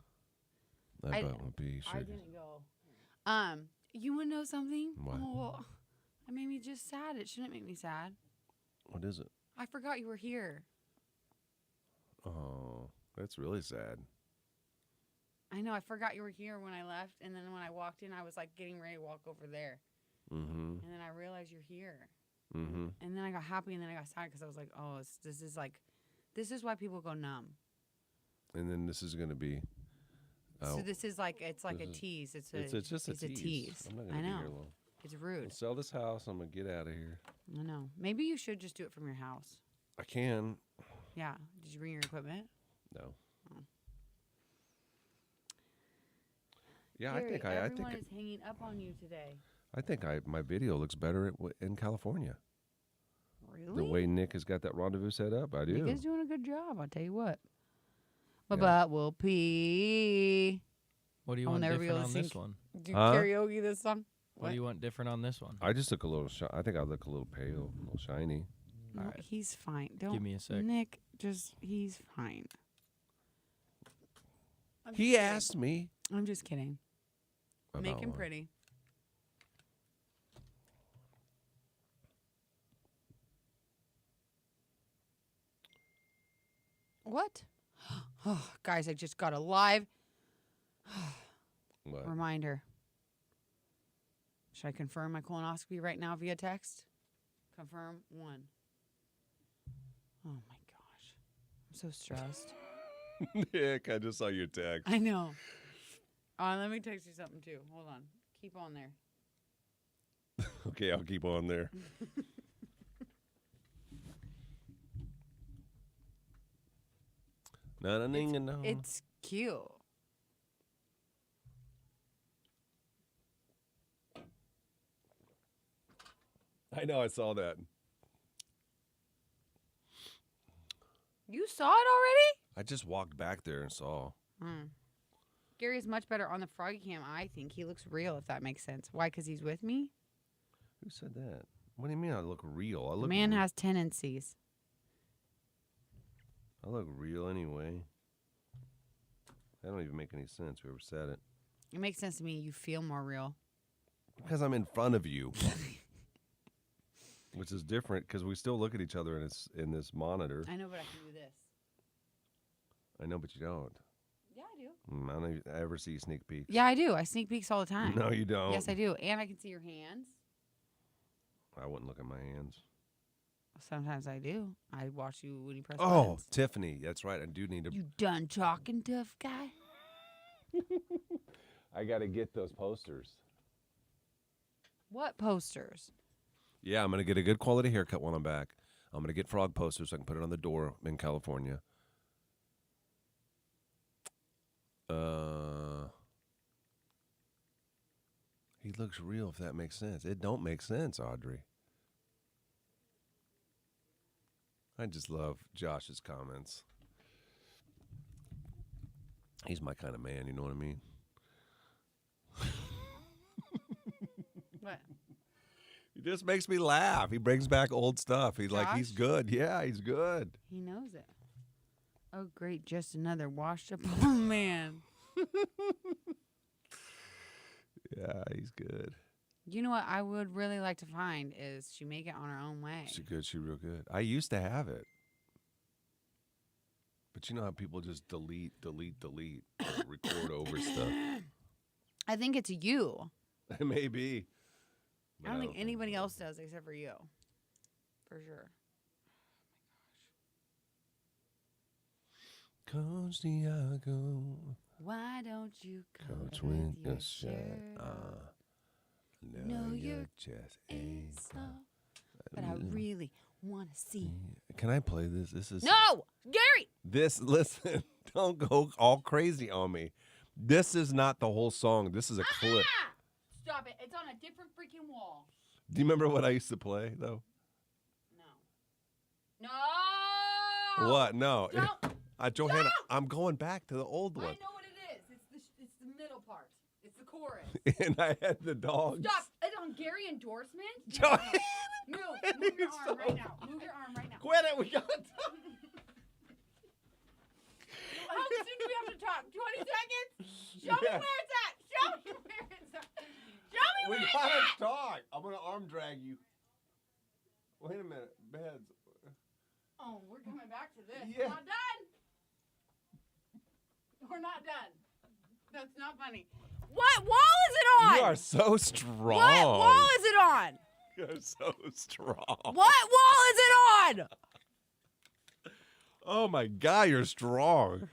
I won't be sure. I didn't go. You want to know something? What? Oh, well, it made me just sad. It shouldn't make me sad. What is it? I forgot you were here. Oh, that's really sad. I know. I forgot you were here when I left, and then when I walked in, I was like getting ready to walk over there. Mm-hmm. And then I realized you're here. Mm-hmm. And then I got happy, and then I got sad because I was like, oh, this is why people go numb. And then this is going to be. So this is like it's like a tease. It's just a tease. I'm not going to be here long. It's rude. I'll sell this house. I'm going to get out of here. I know. Maybe you should just do it from your house. I can. Yeah. Did you bring your equipment? No. Oh. Yeah, Gary, I think everyone is hanging up on you today. I think my video looks better in California. Really? The way Nick has got that rendezvous set up, I do. Nick is doing a good job. I'll tell you what. My butt will pee. What do you want different on this one? Do karaoke this song? What do you want different on this one? I just look a little. I think I look a little pale, a little shiny. No, All right. He's fine. Don't give me a sec. Nick, he's fine. He asked me. I'm just kidding. Make About him what? pretty. What? Oh, guys, I just got a live What? reminder. Should I confirm my colonoscopy right now via text? Confirm 1. Oh my gosh. I'm so stressed. Nick, I just saw your text. I know. Let me text you something too. Hold on. Keep on there. Okay, I'll keep on there. It's cute. I know, I saw that. You saw it already? I just walked back there and saw. Gary's much better on the Froggy Cam, I think. He looks real, if that makes sense. Why? Because he's with me? Who said that? What do you mean I look real? The man has tendencies. I look real anyway. That don't even make any sense, whoever said it. It makes sense to me. You feel more real. Because I'm in front of you. Which is different because we still look at each other in this monitor. I know, but I can do this. I know, but you don't. Yeah, I do. I don't ever see sneak peeks. Yeah, I do. I sneak peeks all the time. No, you don't. Yes, I do. And I can see your hands. I wouldn't look at my hands. Sometimes I do. I watch you when you press Oh, buttons. Tiffany. That's right. I do need to. You done talking, tough guy? I got to get those posters. What posters? Yeah, I'm going to get a good quality haircut when I'm back. I'm going to get frog posters so I can put it on the door in California. He looks real, if that makes sense. It don't make sense, Audrey. I just love Josh's comments. He's my kind of man, you know what I mean? What? He just makes me laugh. He brings back old stuff. He's like, he's Josh? good. Yeah, he's good. He knows it. Oh, great. Just another washed up old man. Yeah, he's good. You know what I would really like to find is she make it on her own way. She good. She real good. I used to have it. But you know how people just delete, record over stuff. I think it's you. Maybe. I don't think anybody else does except for you. For sure. Coach Diago. Why don't you Coach with with your the shirt shirt? No, your chest ain't soft, but I really want to see. Can I play this? This is No, Gary. Listen, don't go all crazy on me. This is not the whole song. This is a clip. Stop it. It's on a different freaking wall. Do you remember what I used to play though? No. What? No. Don't. Johanna, Don't. I'm going back to the old one. I know what it is. It's the middle part. It's the chorus. And I had the dogs. Stop. It's on Gary endorsement. Johanna. Move your arm right now. Move your arm right now. Quit it. We got How soon do we have to talk? 20 seconds? Show me where it's at. Show me where it's at. Show me where it's at. We gotta talk. I'm gonna arm drag you. Wait a minute. Beds. Oh, we're coming back to this. Yeah. We're not done. We're not done. That's not funny. What wall is it on? You are so strong. What wall is it on? You're so strong. What wall is it on? Oh my God, you're strong.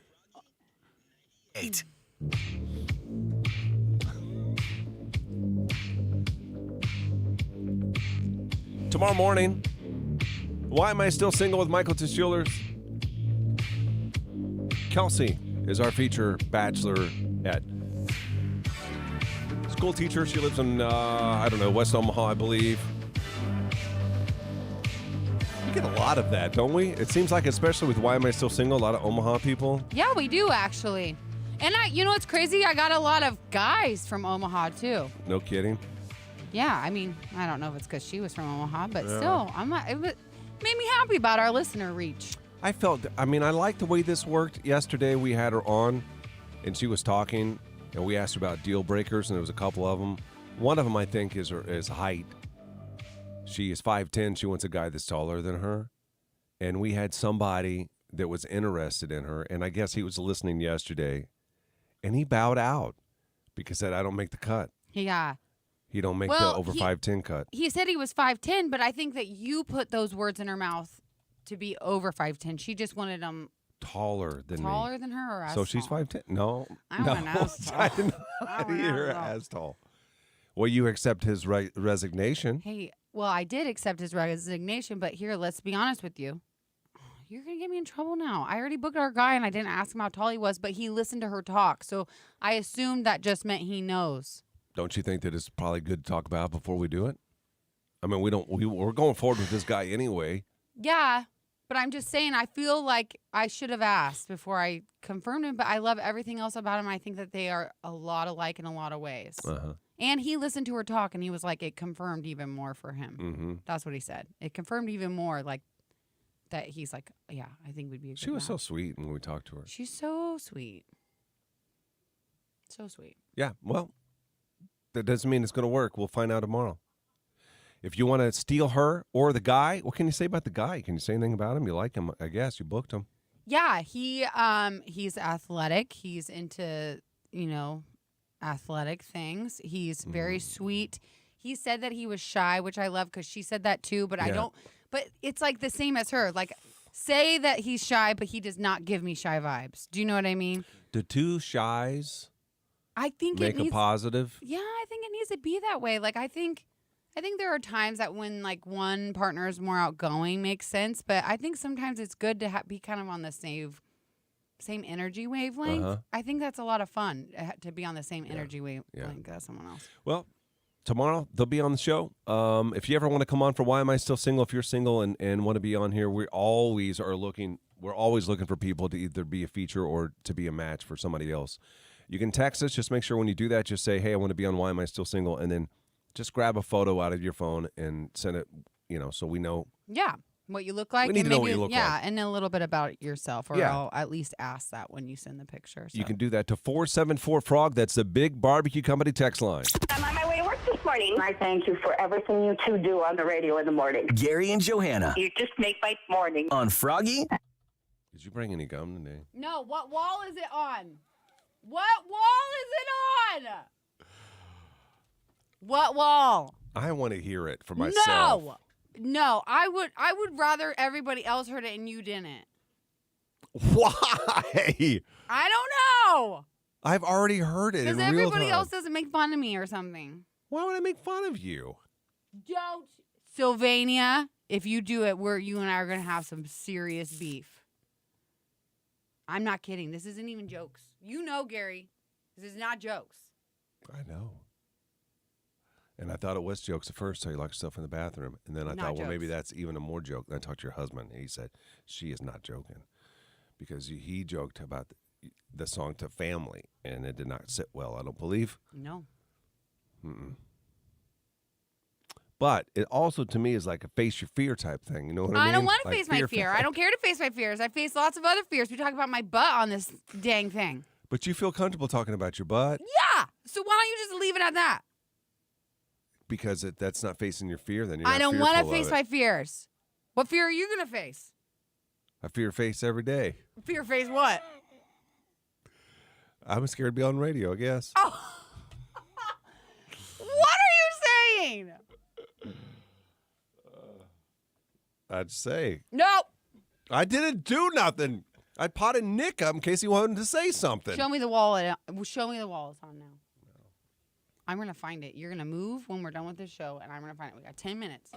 8. Tomorrow morning, why am I still single with Michael Tischulers? Kelsey is our feature bachelor at school teacher. She lives in, West Omaha, I believe. We get a lot of that, don't we? It seems like, especially with Why Am I Still Single, a lot of Omaha people. Yeah, we do actually. And you know what's crazy? I got a lot of guys from Omaha too. No kidding. Yeah, I mean, I don't know if it's because she was from Omaha, but still, it made me happy about our listener reach. I like the way this worked. Yesterday we had her on, and she was talking, and we asked her about deal breakers, and there was a couple of them. One of them, I think, is height. She is 5'10". She wants a guy that's taller than her. And we had somebody that was interested in her, and I guess he was listening yesterday, and he bowed out because said, I don't make the cut. Yeah. He don't make the over 5'10" cut. He said he was 5'10", but I think that you put those words in her mouth to be over 5'10". She just wanted him taller than her or as So she's 5'10". No, I want as tall. I didn't hear as tall. Well, you accept his resignation. Hey, well, I did accept his resignation, but here, let's be honest with you. You're going to get me in trouble now. I already booked our guy, and I didn't ask him how tall he was, but he listened to her talk. So I assumed that just meant he knows. Don't you think that it's probably good to talk about before we do it? I mean, we're going forward with this guy anyway. Yeah, but I'm just saying I feel like I should have asked before I confirmed him, but I love everything else about him. I think that they are a lot alike in a lot of ways. Uh-huh. And he listened to her talk, and he was like, it confirmed even more for him. Mm-hmm. That's what he said. It confirmed even more, like, that he's like, yeah, I think we'd be a good She was match. so sweet when we talked to her. She's so sweet. So sweet. Yeah, well, that doesn't mean it's going to work. We'll find out tomorrow. If you want to steal her or the guy, what can you say about the guy? Can you say anything about him? You like him, I guess. You booked him. Yeah, he's athletic. He's into, athletic things. He's very sweet. He said that he was shy, which I love because she said that too, but I don't. But it's like the same as her. Like, say that he's shy, but he does not give me shy vibes. Do you know what I mean? Do two shies I think make it needs, a positive? Yeah, I think it needs to be that way. Like, I think there are times that when like one partner is more outgoing makes sense, but I think sometimes it's good to be kind of on the same energy wavelength. Uh-huh. I think that's a lot of fun to be on the same energy wavelength as someone else. Well, tomorrow they'll be on the show. If you ever want to come on for Why Am I Still Single, if you're single and want to be on here, we're always looking for people to either be a feature or to be a match for somebody else. You can text us. Just make sure when you do that, just say, hey, I want to be on Why Am I Still Single? And then just grab a photo out of your phone and send it, so we know. Yeah. What you look like. We need to know what you look like. Yeah, and a little bit about yourself, or Yeah. I'll at least ask that when you send the picture. So. You can do that to 474-FROG. That's the Big Barbecue Company text line. I'm on my way to work this morning. I thank you for everything you two do on the radio in the morning. Gary and Johanna. You just make my morning. On Froggy. Did you bring any gum today? No, what wall is it on? What wall is it on? What wall? I want to hear it for myself. No, I would rather everybody else heard it and you didn't. Why? I don't know. I've already heard it in real time. Because everybody else doesn't make fun of me or something. Why would I make fun of you? Don't. Sylvania, if you do it, you and I are going to have some serious beef. I'm not kidding. This isn't even jokes. You know, Gary, this is not jokes. I know. And I thought it was jokes at first, so you locked yourself in the bathroom. And then I thought, well, maybe that's even a more joke. Then I talked to your husband, and he said, she is not joking. Because he joked about the song to family, and it did not sit well, I don't believe. No. Mm-mm. But it also, to me, is like a face your fear type thing. You know what I mean? I don't want to like face my fear. I don't care to face my fears. I face lots of other fears. We talk about my butt on this dang thing. But you feel comfortable talking about your butt? Yeah. So why don't you just leave it at that? Because that's not facing your fear, then you're I not don't want to fearful face of my it. fears. What fear are you going to face? I fear face every day. Fear face what? I'm scared to be on radio, I guess. Oh. What are you saying? I'd say. Nope. I didn't do nothing. I potted Nick up in case he wanted to say something. Show me the wall. Show me the wall it's on now. I'm going to find it. You're going to move when we're done with this show, and I'm going to find it. We got 10 minutes.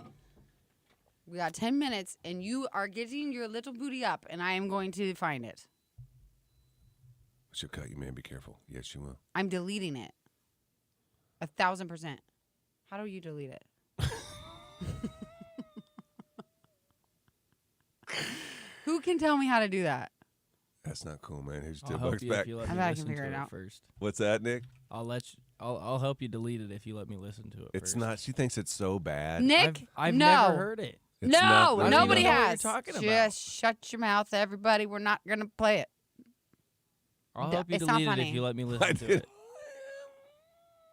We got 10 minutes, and you are getting your little booty up, and I am going to find it. She'll cut you, man. Be careful. Yes, she will. I'm deleting it. 1,000%. How do you delete it? Who can tell me how to do that? That's not cool, man. Here's I'll $10 help you back. if you let I me bet I listen can figure to it it out. first. What's that, Nick? I'll help you delete it if you let me listen to it. It's first. not. She thinks it's so bad. Nick, I've no. never heard it. It's not No, that nobody bad. has. What are you talking about? Just shut your mouth, everybody. We're not going to play it. I'll help you It's not delete it funny. if you let me I listen to did. it.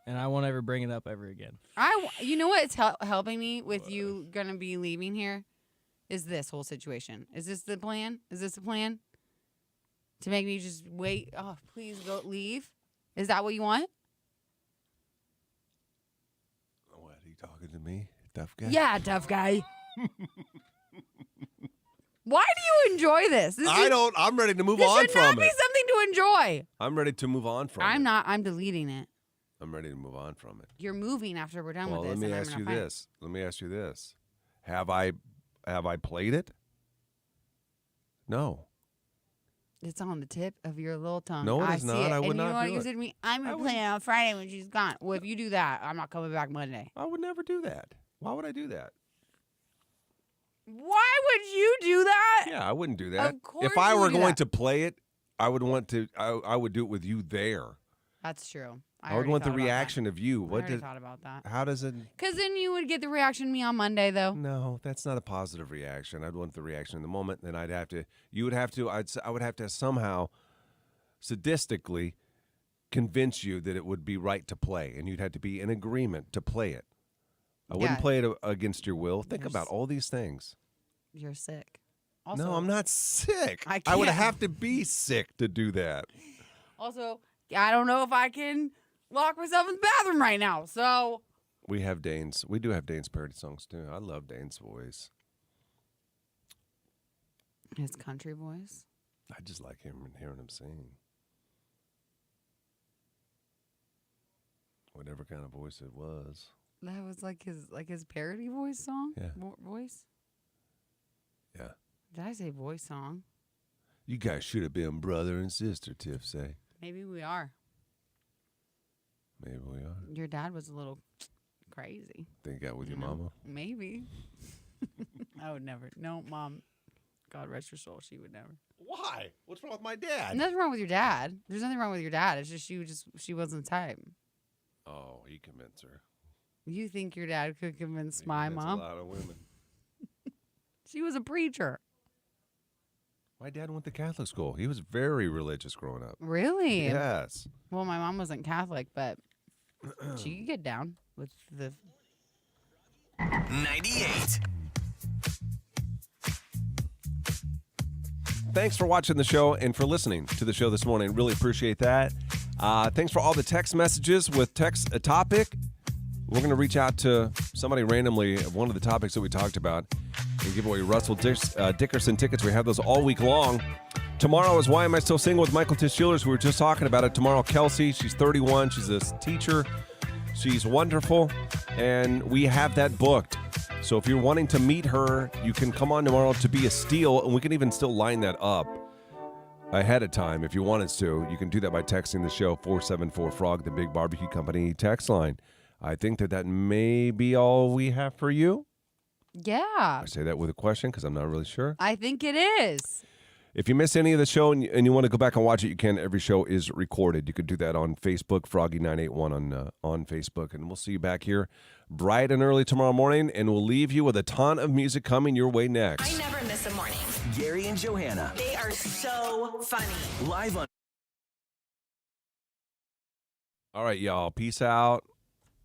And I won't ever bring it up ever again. You know what's helping me with you going to be leaving here? Is this whole situation. Is this the plan? Is this the plan? To make me just wait? Oh, please go leave? Is that what you want? Me, tough guy. Yeah, tough guy. Why do you enjoy this? I'm ready to move this on should from not be it. something to enjoy. I'm ready to move on from it. I'm not. I'm deleting it. I'm ready to move on from it. You're moving after we're done with this. Let me ask you this. Let me ask you this. Have I played it? No. It's on the tip of your little tongue. No, it is not. I would and not you know what do you it. said to me? I'm going to play it on Friday when she's gone. Well, if you do that, I'm not coming back Monday. I would never do that. Why would I do that? Why would you do that? Yeah, I wouldn't do that. Of course if I you were would do going that. to play it, I would want to. I would do it with you there. That's true. I would want the reaction of you. I already thought about that. How does it? Because then you would get the reaction of me on Monday, though. No, that's not a positive reaction. I'd want the reaction in the moment. Then I'd have to. You would have to. I would have to somehow, sadistically, convince you that it would be right to play, and you'd have to be in agreement to play it. I wouldn't play it against your will. Think about all these things. You're sick. Also, No, I'm not sick. I I would can't. have to be sick to do that. Also, I don't know if I can lock myself in the bathroom right now. So We have Dane's. We do have Dane's parody songs too. I love Dane's voice. his country voice. I just like hearing him sing. Whatever kind of voice it was. That was like his parody voice song. Yeah. Voice. Yeah. Did I say voice song? You guys should have been brother and sister, Tiff say. Maybe we are. Maybe we are. Your dad was a little crazy. Think you got with your know? mama? Maybe. I would never. No, Mom. God rest her soul. She would never. Why? What's wrong with my dad? Nothing wrong with your dad. There's nothing wrong with your dad. It's just she wasn't the type. Oh, he convinced her. You think your dad could convince He my convinced mom? a lot of women. She was a preacher. My dad went to Catholic school. He was very religious growing up. Really? Yes. Well, my mom wasn't Catholic, but she could get down with the 98. Thanks for watching the show and for listening to the show this morning. Really appreciate that. Thanks for all the text messages with text a topic. We're going to reach out to somebody randomly of one of the topics that we talked about and give away Russell Dickerson tickets. We have those all week long. Tomorrow is Why Am I Still Single with Michael Tisch-Shillers. We were just talking about it. Tomorrow, Kelsey. She's 31. She's a teacher. She's wonderful. And we have that booked. So if you're wanting to meet her, you can come on tomorrow to be a steal, and we can even still line that up ahead of time if you want us to. You can do that by texting the show 474-FROG, the Big Barbecue Company text line. I think that may be all we have for you. Yeah. I say that with a question because I'm not really sure. I think it is. If you missed any of the show and you want to go back and watch it, you can. Every show is recorded. You could do that on Facebook, Froggy981 on Facebook. And we'll see you back here bright and early tomorrow morning, and we'll leave you with a ton of music coming your way next. I never miss a morning. Gary and Johanna. They are so funny. Live on. All right, y'all. Peace out.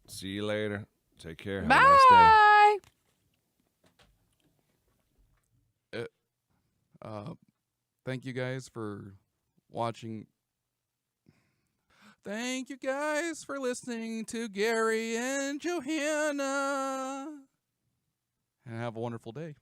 See you later. Take care. Have Bye. a nice day. Thank you guys for watching. Thank you guys for listening to Gary and Johanna. And have a wonderful day.